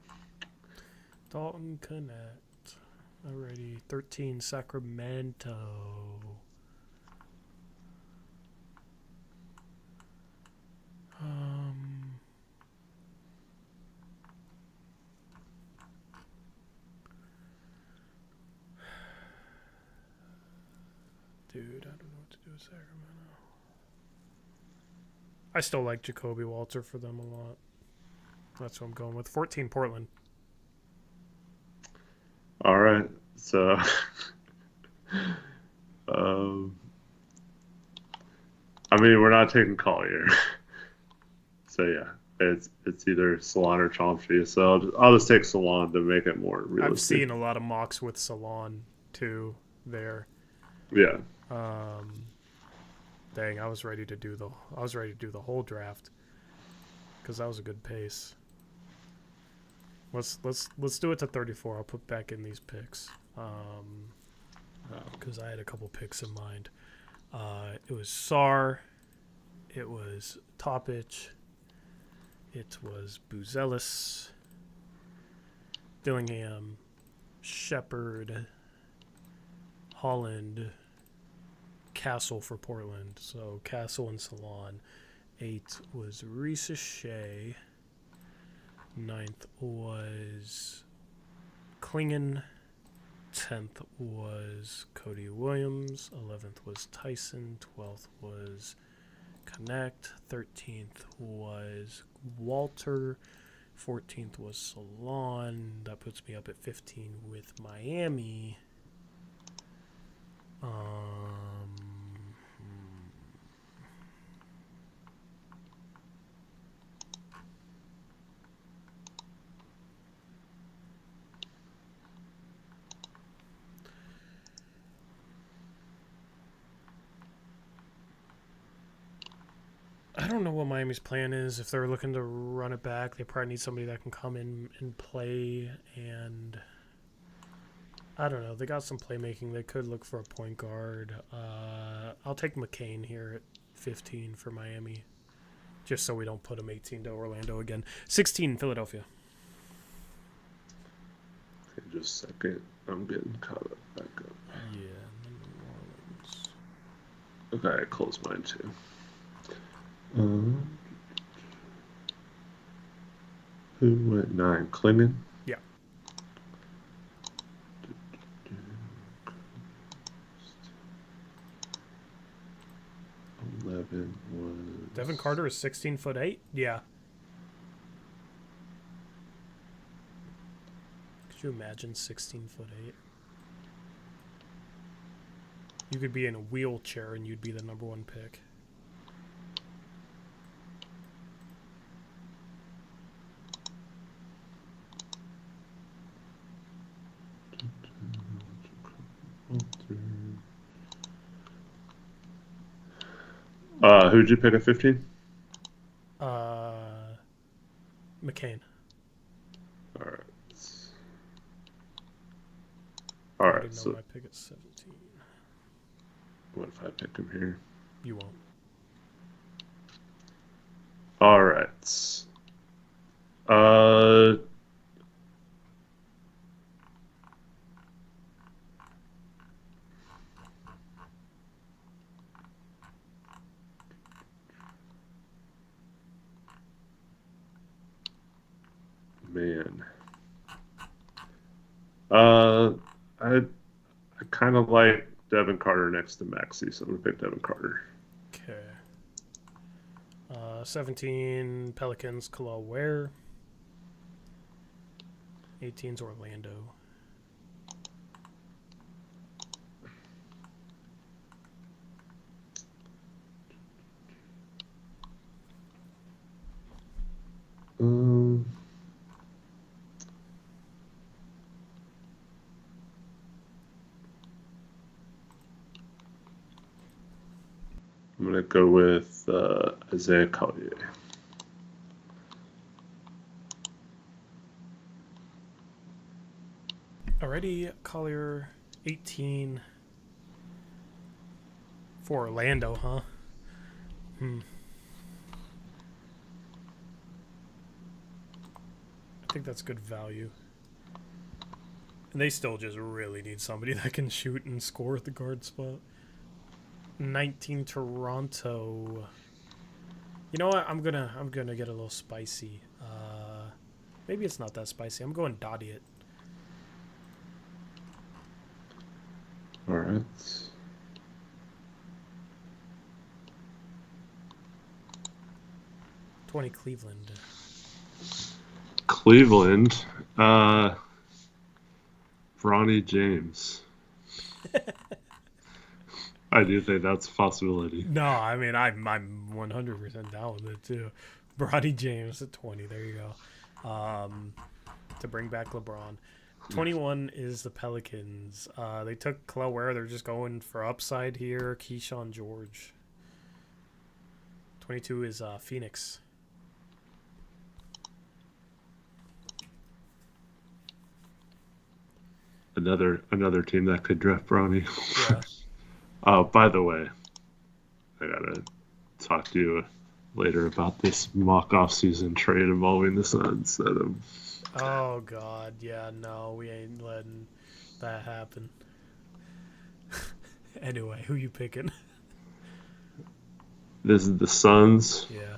Dalton Connect. Alrighty, 13 Sacramento. Dude, I don't know what to do with Sacramento. I still like Jacoby Walter for them a lot. That's what I'm going with. 14 Portland. All right, so I mean, we're not taking Collier, so yeah, it's either Salon or Chomsky. So I'll just take Salon to make it more realistic. I've seen a lot of mocks with Salon too. There. Yeah. Dang, I was ready to do the whole draft because that was a good pace. Let's do it to 34. I'll put back in these picks because I had a couple picks in mind. It was Sar, it was Topic, it was Buellis, Dillingham, Shepherd, Holland, Castle for Portland. So Castle and Salon. 8 was Ricochet. 9th was Klingon. 10th was Cody Williams. 11th was Tyson. 12th was Connect. 13th was Walter. 14th was Salon. That puts me up at 15 with Miami. I don't know what Miami's plan is. If they're looking to run it back, they probably need somebody that can come in and play. And I don't know. They got some playmaking. They could look for a point guard. I'll take McCain here at 15 for Miami, just so we don't put him 18 to Orlando again. 16, Philadelphia. Okay, just a second. I'm getting caught up back up. Yeah, New Orleans. Okay, I closed mine too. Who went 9? Klingon? Yeah. 11 was... Devin Carter is 16'8". Yeah. Could you imagine 16'8"? You could be in a wheelchair and you'd be the number 1 pick. Who'd you pick at 15? McCain. All I right. didn't So know my pick at 17. what if I pick him here? You won't. All right. Man. I kind of like Devin Carter next to Maxey, so I'm gonna pick Devin Carter. Okay. 17, Pelicans, Kalal Ware. 18's Orlando. I'm gonna go with Isaiah Collier. Already, Collier, 18. For Orlando, huh? I think that's good value. And they still just really need somebody that can shoot and score at the guard spot. 19, Toronto. You know what? I'm gonna get a little spicy. Maybe it's not that spicy. I'm going Dottie it. All right. $20, Cleveland. Cleveland. Bronny James. I do think that's a possibility. No, I mean I'm 100% down with it too. Bronny James at 20. There you go. To bring back LeBron. 21 is the Pelicans. They took Kalal Ware. They're just going for upside here. Keyshawn George. 22 is Phoenix. Another team that could draft Bronny. Yeah. By the way, I gotta talk to you later about this mock off-season trade involving the Suns. Oh God, yeah, no, we ain't letting that happen. Anyway, who you picking? This is the Suns. Yeah.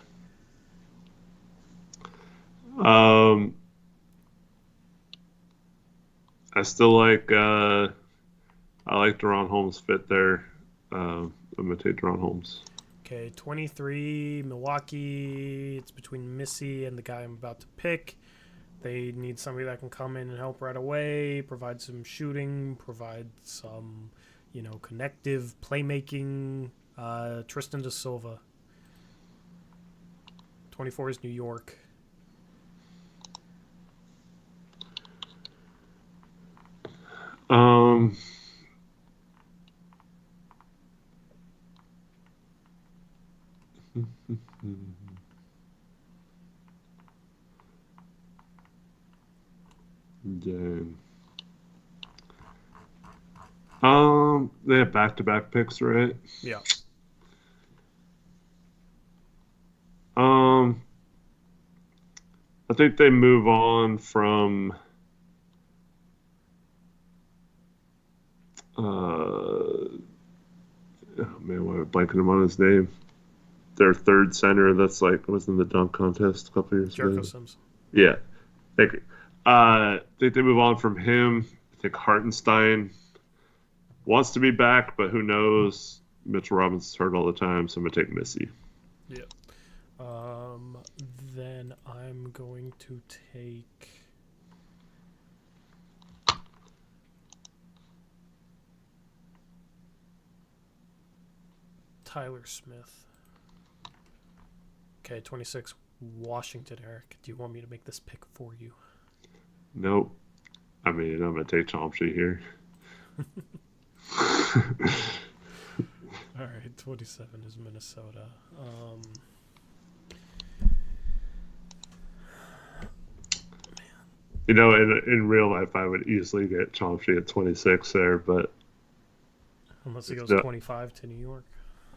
I still like Deron Holmes fit there. I'm gonna take Deron Holmes. Okay, 23, Milwaukee. It's between Missy and the guy I'm about to pick. They need somebody that can come in and help right away, provide some shooting, provide some, connective playmaking. Tristan da Silva. 24 is New York. Dang. They have back-to-back picks, right? Yeah. I think they move on from oh man, why am I blanking him on his name? Their third center that's was in the dunk contest a couple years Jericho ago. Sims. Yeah. Thank you. I think they move on from him. I think Hartenstein wants to be back, but who knows? Mitchell Robinson's hurt all the time, so I'm going to take Missy. Yeah. Then I'm going to take Tyler Smith. Okay, 26, Washington, Eric. Do you want me to make this pick for you? Nope. I mean, I'm going to take Chomsky here. All right, 27 is Minnesota. In real life, I would easily get Chomsky at 26 there, but Unless he goes 25 to New York.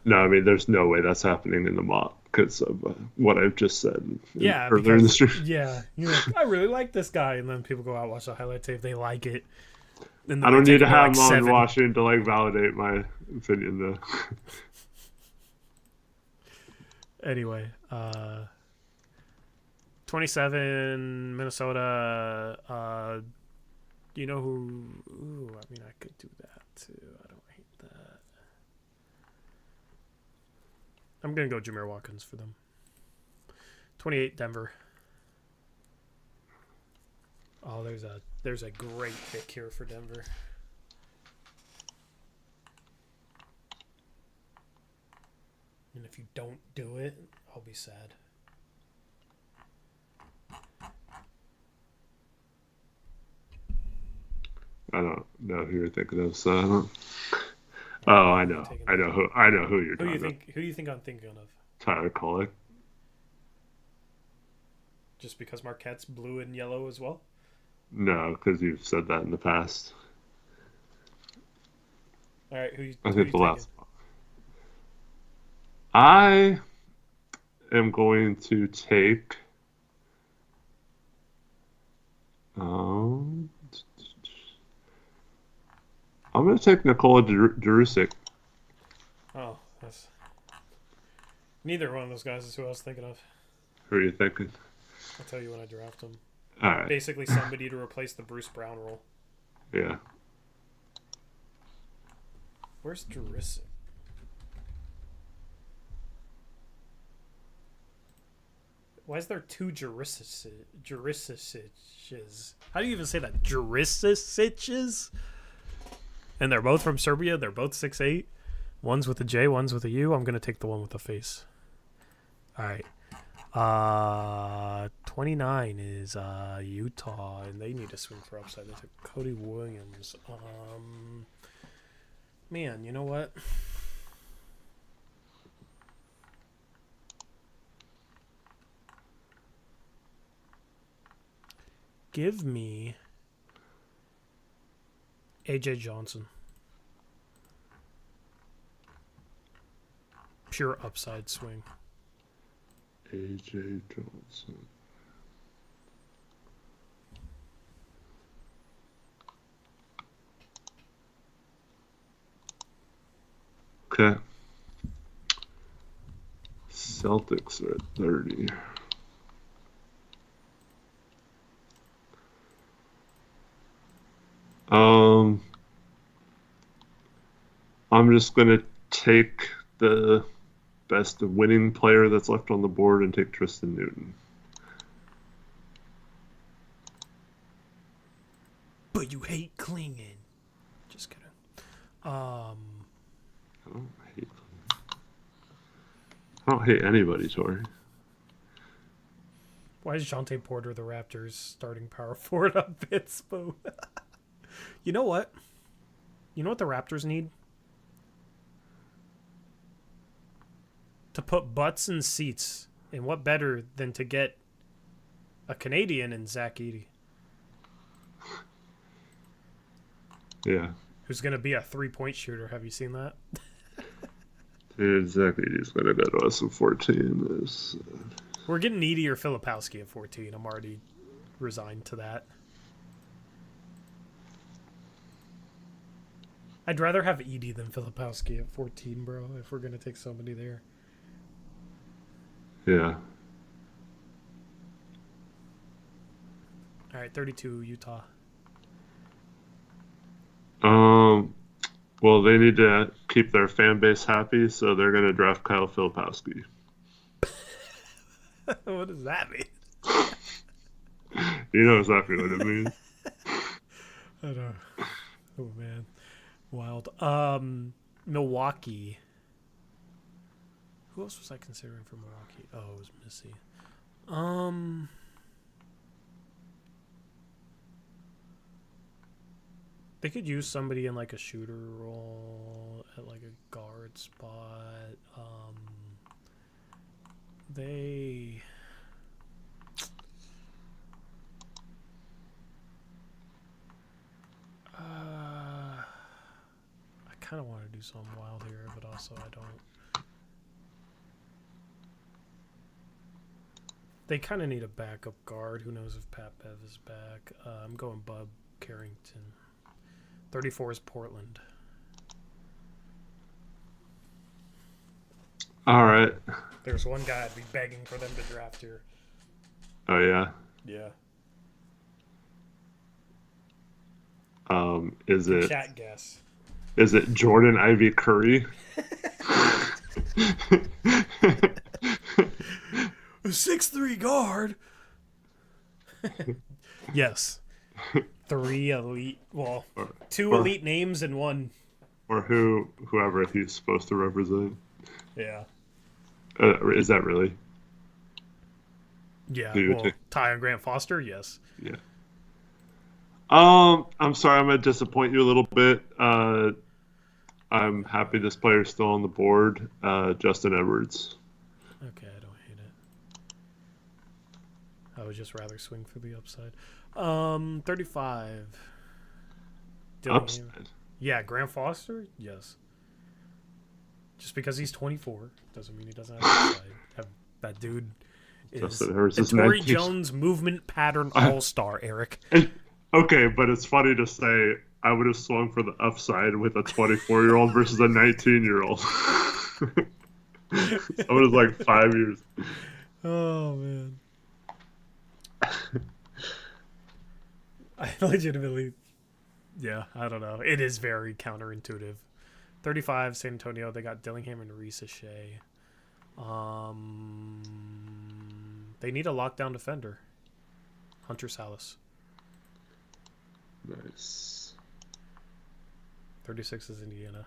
No, I mean, there's no way that's happening in the mock because of what I've just said. Earlier in the stream. Yeah, you're like, I really like this guy, and then people go out watch the highlight tape, they like it. I don't need to have him on Washington to validate my opinion, though. Anyway, 27 Minnesota. You know who? Ooh, I mean, I could do that too. I don't hate that. I'm gonna go Jameer Watkins for them. 28 Denver. Oh, there's a great pick here for Denver. And if you don't do it, I'll be sad. I don't know who you're thinking of, so I don't. Oh, I know who you're talking about. Who do you think I'm thinking of? Tyler Kolek. Just because Marquette's blue and yellow as well? No, because you've said that in the past. All right, I think the last. I am going to take. I'm going to take Nikola Jerusic. Oh, that's... Neither one of those guys is who I was thinking of. Who are you thinking? I'll tell you when I draft them. All right. Basically somebody to replace the Bruce Brown role. Yeah. Where's Jerusic? Why is there two Jerusic's? How do you even say that? Jerusic's? And they're both from Serbia. They're both 6'8". One's with a J, one's with a U. I'm going to take the one with the face. All right. 29 is Utah, and they need to swing for upside. They took Cody Williams. Man, you know what? Give me AJ Johnson. Pure upside swing. AJ Johnson. Okay. Celtics are at 30. I'm just going to take the best winning player that's left on the board and take Tristan Newton. But you hate clinging. Just kidding. I don't hate anybody, Tori. Why is Jonte Porter the Raptors starting power forward on Pittsburgh? You know what? You know what the Raptors need? To put butts in seats. And what better than to get a Canadian in Zach Edey? Yeah. Who's going to be a 3-point shooter. Have you seen that? Dude, Zach Edey's going to go to us at 14. We're getting Edey or Filipowski at 14. I'm already resigned to that. I'd rather have Edey than Filipowski at 14, bro, if we're going to take somebody there. Yeah. All right, 32, Utah. Well, they need to keep their fan base happy, so they're going to draft Kyle Filipowski. What does that mean? You know exactly what it means. I don't know. Oh, man. Wild. Milwaukee. Who else was I considering for Milwaukee? Oh, it was Missy. They could use somebody in like a shooter role at like a guard spot. They I kind of want to do something wild here, but also I don't. They kind of need a backup guard. Who knows if Pat Bev is back? I'm going Bub Carrington. 34 is Portland. All right. There's one guy I'd be begging for them to draft here. Oh, yeah? Yeah. Is it Chat guess. Is it Jordan Ivy Curry? A 6'3" guard. Yes. 3 elite. Well, 2 elite names and 1. Or whoever he's supposed to represent. Yeah. Is that really? Yeah. Well, Ty and Grant Foster, yes. Yeah. I'm sorry, I'm gonna disappoint you a little bit. I'm happy this player's still on the board. Justin Edwards. Okay, I don't hate it. I would just rather swing for the upside. 35. Upside. Yeah, Grant Foster, yes. Just because he's 24 doesn't mean he doesn't have upside. That dude is a Torrey Jones movement pattern all-star, Eric. Okay, but it's funny to say I would have swung for the upside with a 24-year-old versus a 19-year-old. I was like 5 years. Oh, man. I legitimately... Yeah, I don't know. It is very counterintuitive. 35, San Antonio. They got Dillingham and Risa Shea. They need a lockdown defender. Hunter Salas. Nice. 36 is Indiana.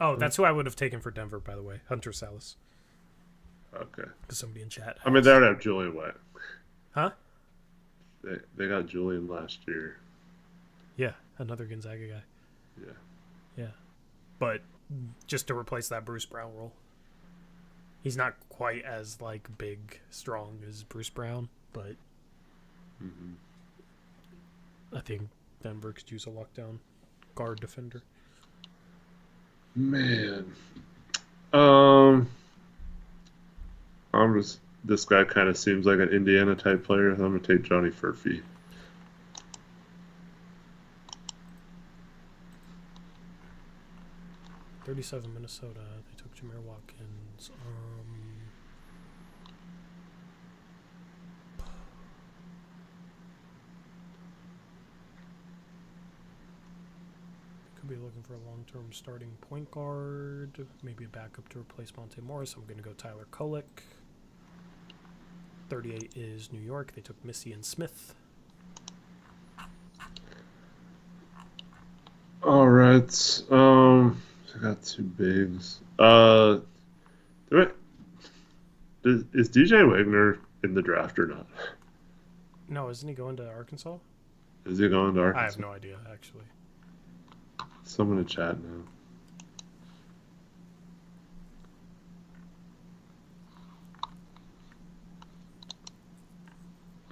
Oh, that's who I would have taken for Denver, by the way. Hunter Salas. Okay. Because somebody in chat. I mean, they already have Julian Wet. Huh? They got Julian last year. Yeah, another Gonzaga guy. Yeah. Yeah. But just to replace that Bruce Brown role. He's not quite as like big, strong as Bruce Brown, but I think Denver could use a lockdown guard defender. Man. This guy kind of seems like an Indiana type player. I'm gonna take Johnny Furphy. $37 Minnesota. They took Jameer Watkins. Could be looking for a long-term starting point guard, maybe a backup to replace Monte Morris. I'm going to go Tyler Kolek. 38 is New York. They took Missy and Smith. All right. I got two bigs. Is DJ Wagner in the draft or not? No, isn't he going to Arkansas? Is he going to Arkansas? I have no idea, actually. Someone in chat now.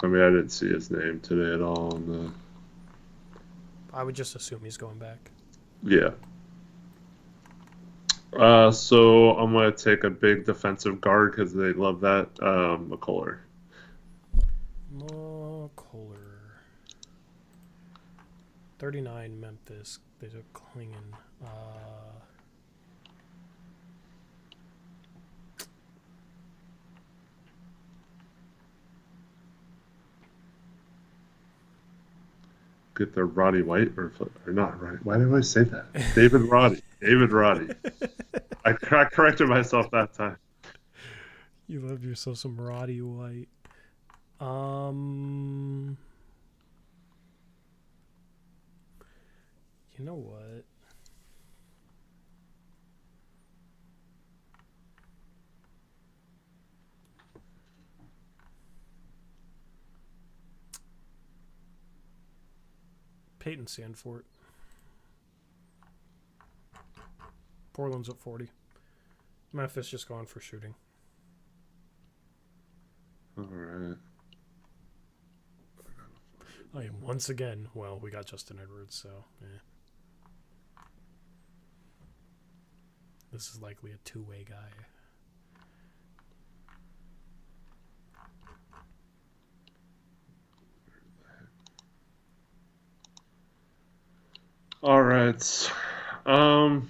I mean, I didn't see his name today at all. I would just assume he's going back. Yeah. So I'm going to take a big defensive guard because they love that. McCullough. McCullough. 39 Memphis. They took Klingon. Get the Roddy White or not Roddy. Why did I say that? David Roddy. David Roddy. I corrected myself that time. You loved yourself some Roddy White. You know what? Peyton Sandfort. Portland's at 40. Memphis just going for shooting. All right. I am once again. Well, we got Justin Edwards, so yeah. This is likely a two-way guy. All right. Man.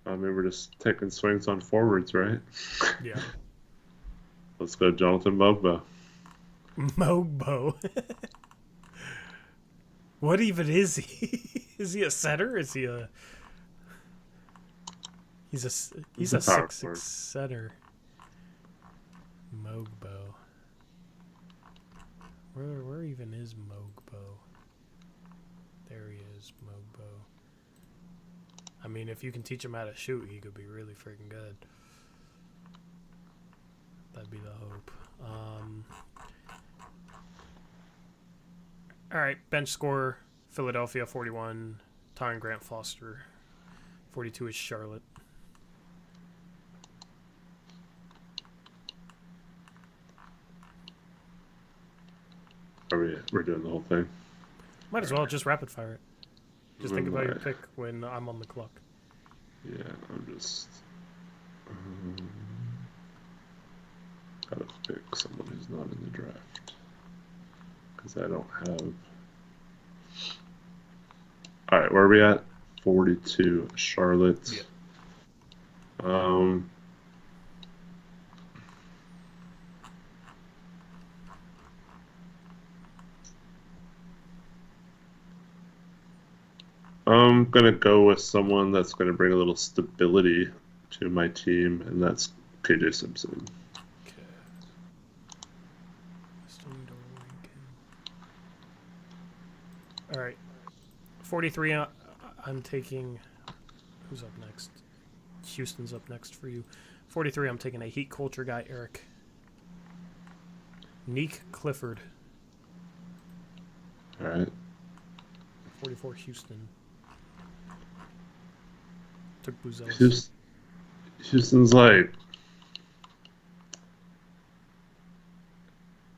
I mean, we're just taking swings on forwards, right? Yeah. Let's go Jonathan Mogba. Mogbo. What even is he? Is he a setter? Is he a? He's a 6'6" setter. Mogbo. Where even is Mogbo? There he is, Mogbo. I mean, if you can teach him how to shoot, he could be really freaking good. That'd be the hope. All right, bench score, Philadelphia 41, Tyron Grant Foster. 42 is Charlotte. We're doing the whole thing. Might as well just rapid fire it. Just think about your pick when I'm on the clock. Yeah, I'm just gotta pick someone who's not in the draft because I don't have. All right, where are we at? 42, Charlotte. Yeah. I'm going to go with someone that's going to bring a little stability to my team, and that's KJ Simpson. Okay. All right. 43, I'm taking... Who's up next? Houston's up next for you. 43, I'm taking a Heat culture guy, Eric. Neek Clifford. All right. 44, Houston. Took Buellis. Houston's like...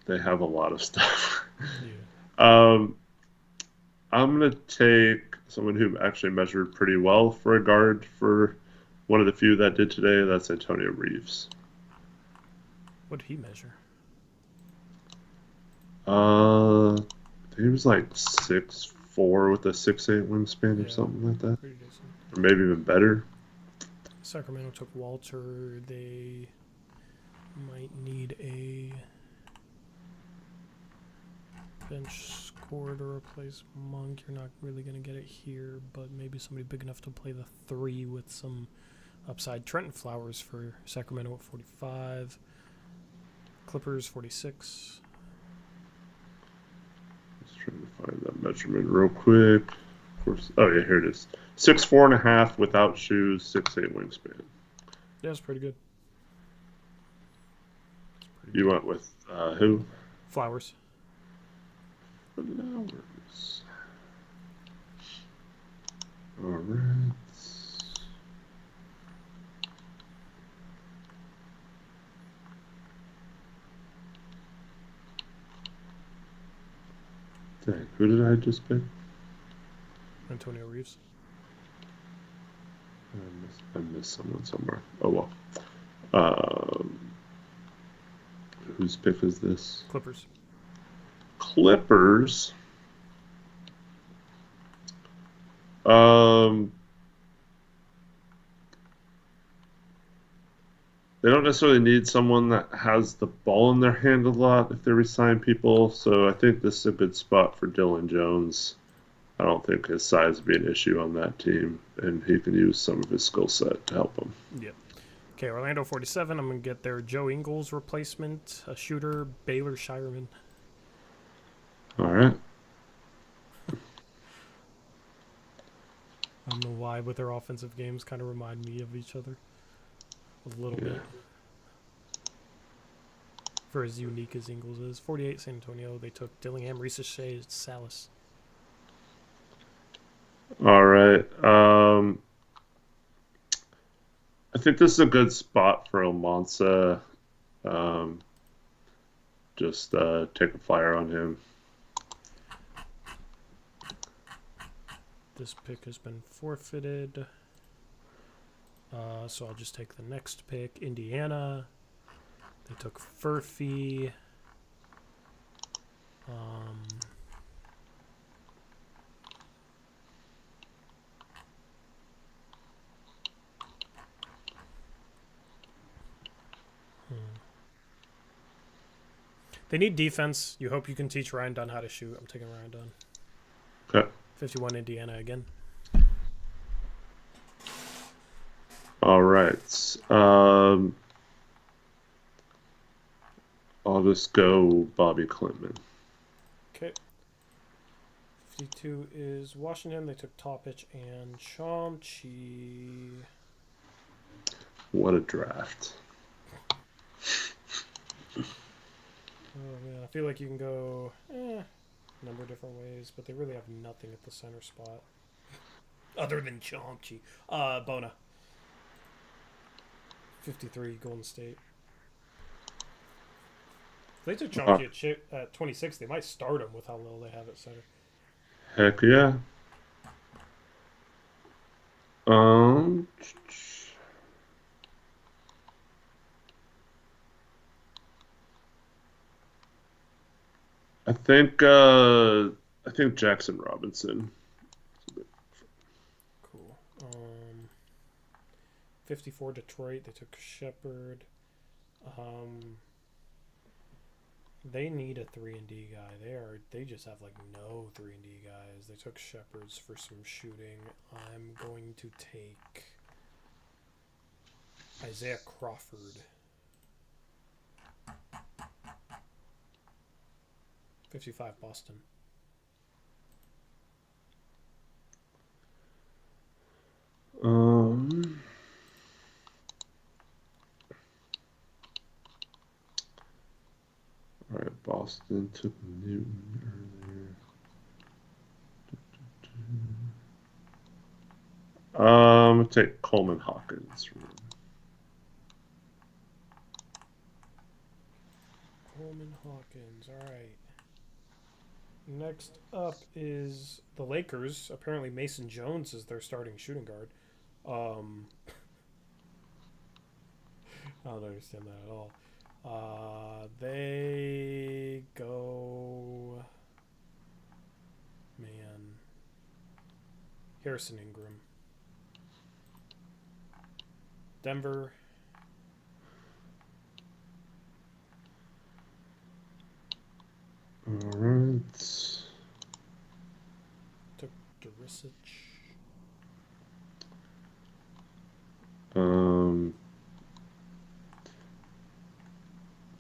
They have a lot of stuff. Yeah. I'm going to take someone who actually measured pretty well for a guard for one of the few that did today. That's Antonio Reeves. What did he measure? He was like 6'4" with a 6'8" wingspan or Yeah, something like that, pretty decent. or maybe even better. Sacramento took Walter. They might need a bench scorer to replace Monk. You're not really going to get it here, but maybe somebody big enough to play the 3 with some upside. Trenton Flowers for Sacramento at 45. Clippers 46. Just trying to find that measurement real quick. Of course. Oh yeah, here it is. 6'4.5" without shoes, 6'8" wingspan. Yeah, it's pretty good. You went with who? Flowers. Flowers. All right. Dang, who did I just pick? Antonio Reeves. I missed someone somewhere. Oh well. Um, whose pick is this? Clippers. Clippers. They don't necessarily need someone that has the ball in their hand a lot if they resign people. So I think this is a good spot for Dylan Jones. I don't think his size would be an issue on that team, and he can use some of his skill set to help him. Yep. Okay, Orlando 47. I'm going to get their Joe Ingles replacement, a shooter, Baylor Shireman. All right. I don't know why, but their offensive games kind of remind me of each other a little bit. For as unique as Ingles is. 48, San Antonio. They took Dillingham, Ricochet, Salas. All right. I think this is a good spot for Almanza. Just take a flyer on him. This pick has been forfeited. So I'll just take the next pick. Indiana. They took Furphy. They need defense. You hope you can teach Ryan Dunn how to shoot. I'm taking Ryan Dunn. Okay. 51 Indiana again. All right. I'll just go Bobby Clinton. Okay. 52 is Washington. They took Topic and Chomchi. What a draft. Oh, man. I feel like you can go a number of different ways, but they really have nothing at the center spot. Other than Chomchi. Bona. 53, Golden State. If they took Chomchi at 26, they might start him with how little they have at center. Heck yeah. I think Jackson Robinson. Cool. 54 Detroit. They took Shepard. They need a 3-and-D guy. They just have like no 3-and-D guys. They took Shepards for some shooting. I'm going to take Isaiah Crawford. 55 Boston. All right, Boston took Newton earlier. I'm gonna take Coleman Hawkins. Coleman Hawkins. All right. Next up is the Lakers. Apparently Mason Jones is their starting shooting guard. I don't understand that at all. They go. Man. Harrison Ingram. Denver. All right. Took Durisic.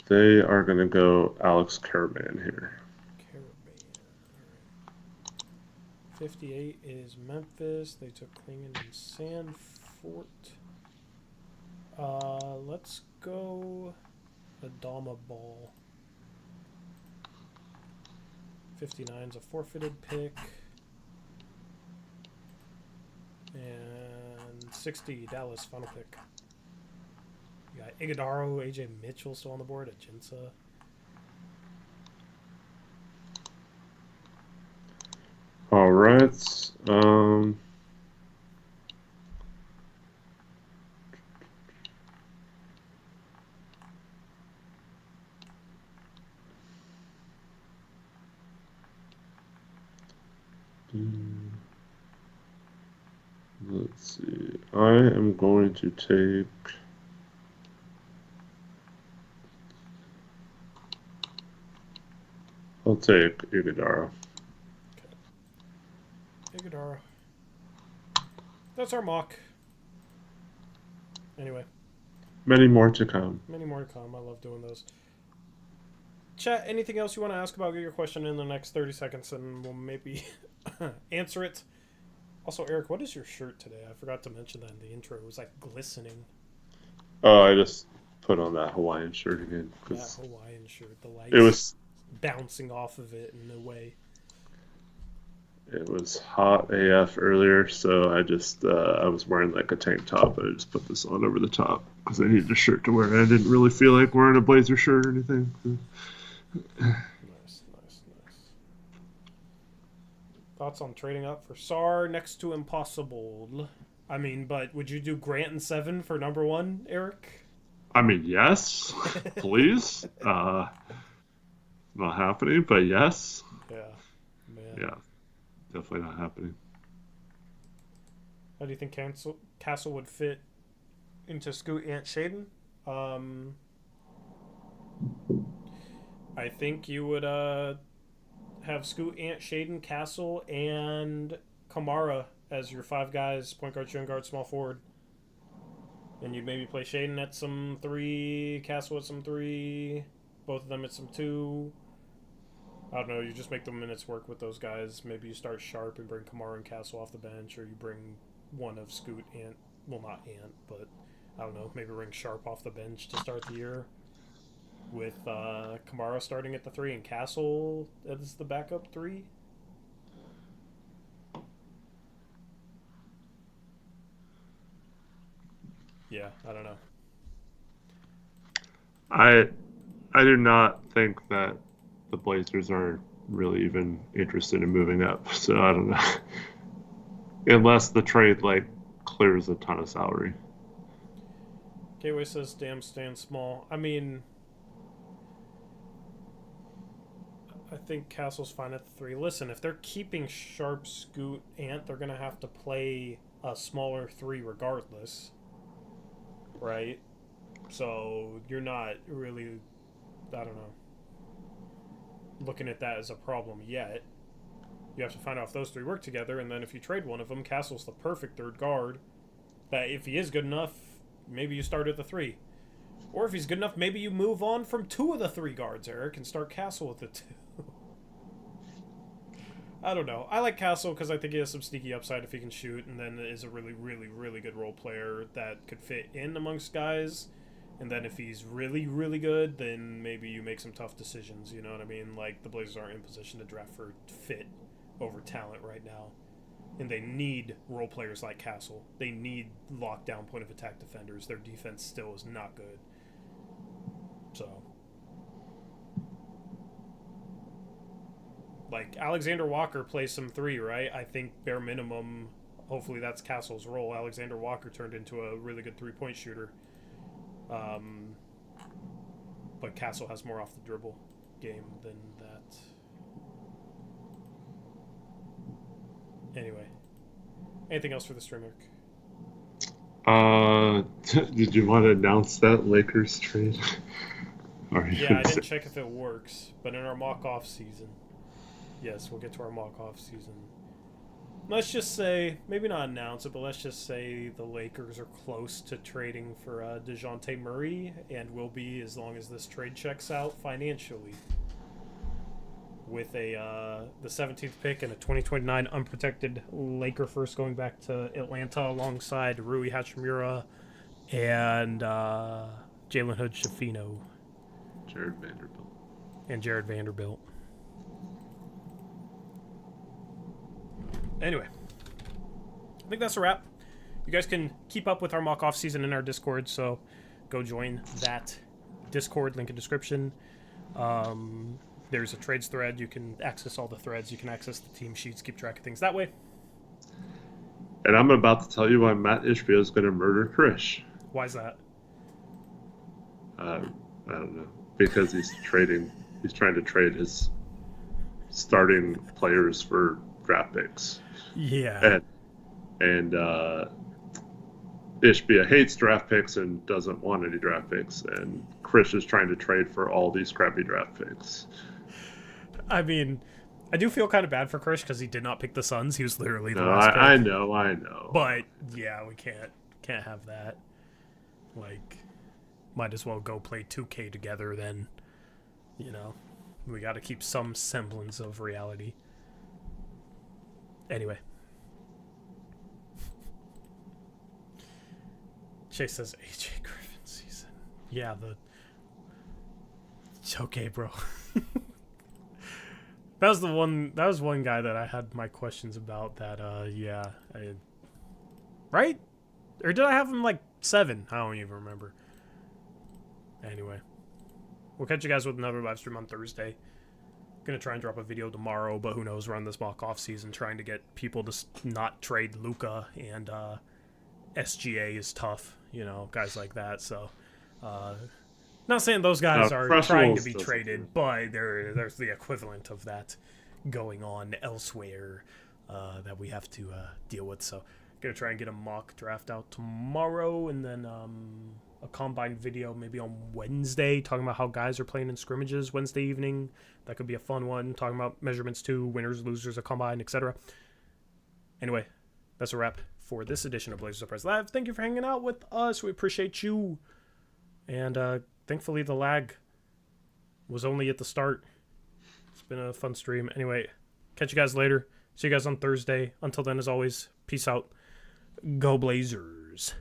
They are going to go Alex Caravan here. Caravan. All right. 58 is Memphis. They took Klingon and Sanford. Let's go Adama Ball. 59 is a forfeited pick. And 60, Dallas, final pick. You got Iguodaro, AJ Mitchell still on the board at Jinsa. All right. Let's see. I am going to take. I'll take Iguodaro. Iguodaro. That's our mock. Anyway. Many more to come. Many more to come. I love doing those. Chat, anything else you want to ask about? Get your question in the next 30 seconds and we'll maybe answer it. Also, Eric, what is your shirt today? I forgot to mention that in the intro. It was like glistening. Oh, I just put on that Hawaiian shirt again. That Hawaiian shirt. The lights it was bouncing off of it in a way. It was hot AF earlier, so I just I was wearing like a tank top. I just put this on over the top because I needed a shirt to wear. I didn't really feel like wearing a blazer shirt or anything. Nice. Thoughts on trading up for Sar next to impossible? I mean, but would you do Grant and 7 for number 1, Eric? I mean, yes, please. Not happening, but yes. Yeah, man. Yeah, definitely not happening. How do you think Castle would fit into Scoot Ant Shaden? I think you would have Scoot Ant Shaden, Castle, and Kamara as your 5 guys, point guard, shooting guard, small forward. And you'd maybe play Shaden at some 3, Castle at some 3, both of them at some 2. I don't know, you just make the minutes work with those guys. Maybe you start Sharp and bring Kamara and Castle off the bench, or you bring one of Scoot, Ant, well, not Ant, but I don't know, maybe bring Sharp off the bench to start the year with Kamara starting at the 3 and Castle as the backup 3. Yeah, I don't know. I do not think that the Blazers are really even interested in moving up. So I don't know. Unless the trade like clears a ton of salary. Gateway says damn stand small. I mean, I think Castle's fine at the 3. Listen, if they're keeping Sharp, Scoot, Ant, they're going to have to play a smaller 3 regardless. Right? So you're not really, I don't know, looking at that as a problem yet. You have to find out if those 3 work together, and then if you trade one of them, Castle's the perfect third guard. That if he is good enough, maybe you start at the 3. Or if he's good enough, maybe you move on from 2 of the 3 guards, Eric, and start Castle with the 2. I don't know. I like Castle because I think he has some sneaky upside if he can shoot, and then is a really, really, really good role player that could fit in amongst guys. And then if he's really, really good, then maybe you make some tough decisions, you know what I mean? Like, the Blazers aren't in position to draft for fit over talent right now. And they need role players like Castle. They need lockdown point of attack defenders. Their defense still is not good. So, like, Alexander Walker plays some 3, right? I think bare minimum, hopefully that's Castle's role. Alexander Walker turned into a really good 3-point shooter. but Castle has more off the dribble game than that. Anyway, anything else for the stream, Eric? Did you want to announce that Lakers trade? Yeah, I didn't check if it works, but in our mock-off season, yes, we'll get to our mock-off season. Let's just say, maybe not announce it, but let's just say the Lakers are close to trading for DeJounte Murray, and will be as long as this trade checks out financially. With the 17th pick and a 2029 unprotected Laker first going back to Atlanta alongside Rui Hachimura and Jalen Hood-Schifino. Jared Vanderbilt. Anyway, I think that's a wrap. You guys can keep up with our mock-off season in our Discord, so go join that Discord, link in description. There's a trades thread. You can access all the threads. You can access the team sheets, keep track of things that way. And I'm about to tell you why Matt Ishbia is going to murder Krish. Why is that? I don't know. Because he's trying to trade his starting players for draft picks. Yeah. And Ishbia hates draft picks and doesn't want any draft picks. And Krish is trying to trade for all these crappy draft picks. I mean, I do feel kind of bad for Krish because he did not pick the Suns. He was literally the last pick. I know. But yeah, we can't have that. Like, might as well go play 2K together then. You know, we got to keep some semblance of reality. Anyway. Chase says AJ Griffin season. Yeah, it's okay, bro. That was one guy that I had my questions about that, right? Or did I have him like 7? I don't even remember. Anyway. We'll catch you guys with another live stream on Thursday. Gonna try and drop a video tomorrow, but who knows, we're on this mock-off season trying to get people to not trade Luka, and SGA is tough, you know, guys like that, so not saying those guys are trying to be traded, but there's the equivalent of that going on elsewhere that we have to deal with. So gonna try and get a mock draft out tomorrow, and then a combine video maybe on Wednesday talking about how guys are playing in scrimmages Wednesday evening. That could be a fun one, talking about measurements too, winners, losers of combine, etc. Anyway, that's a wrap for this edition of Blazers Uprise Live. Thank you for hanging out with us. We appreciate you. And thankfully the lag was only at the start. It's been a fun stream. Anyway, catch you guys later. See you guys on Thursday. Until then, as always, peace out. Go Blazers.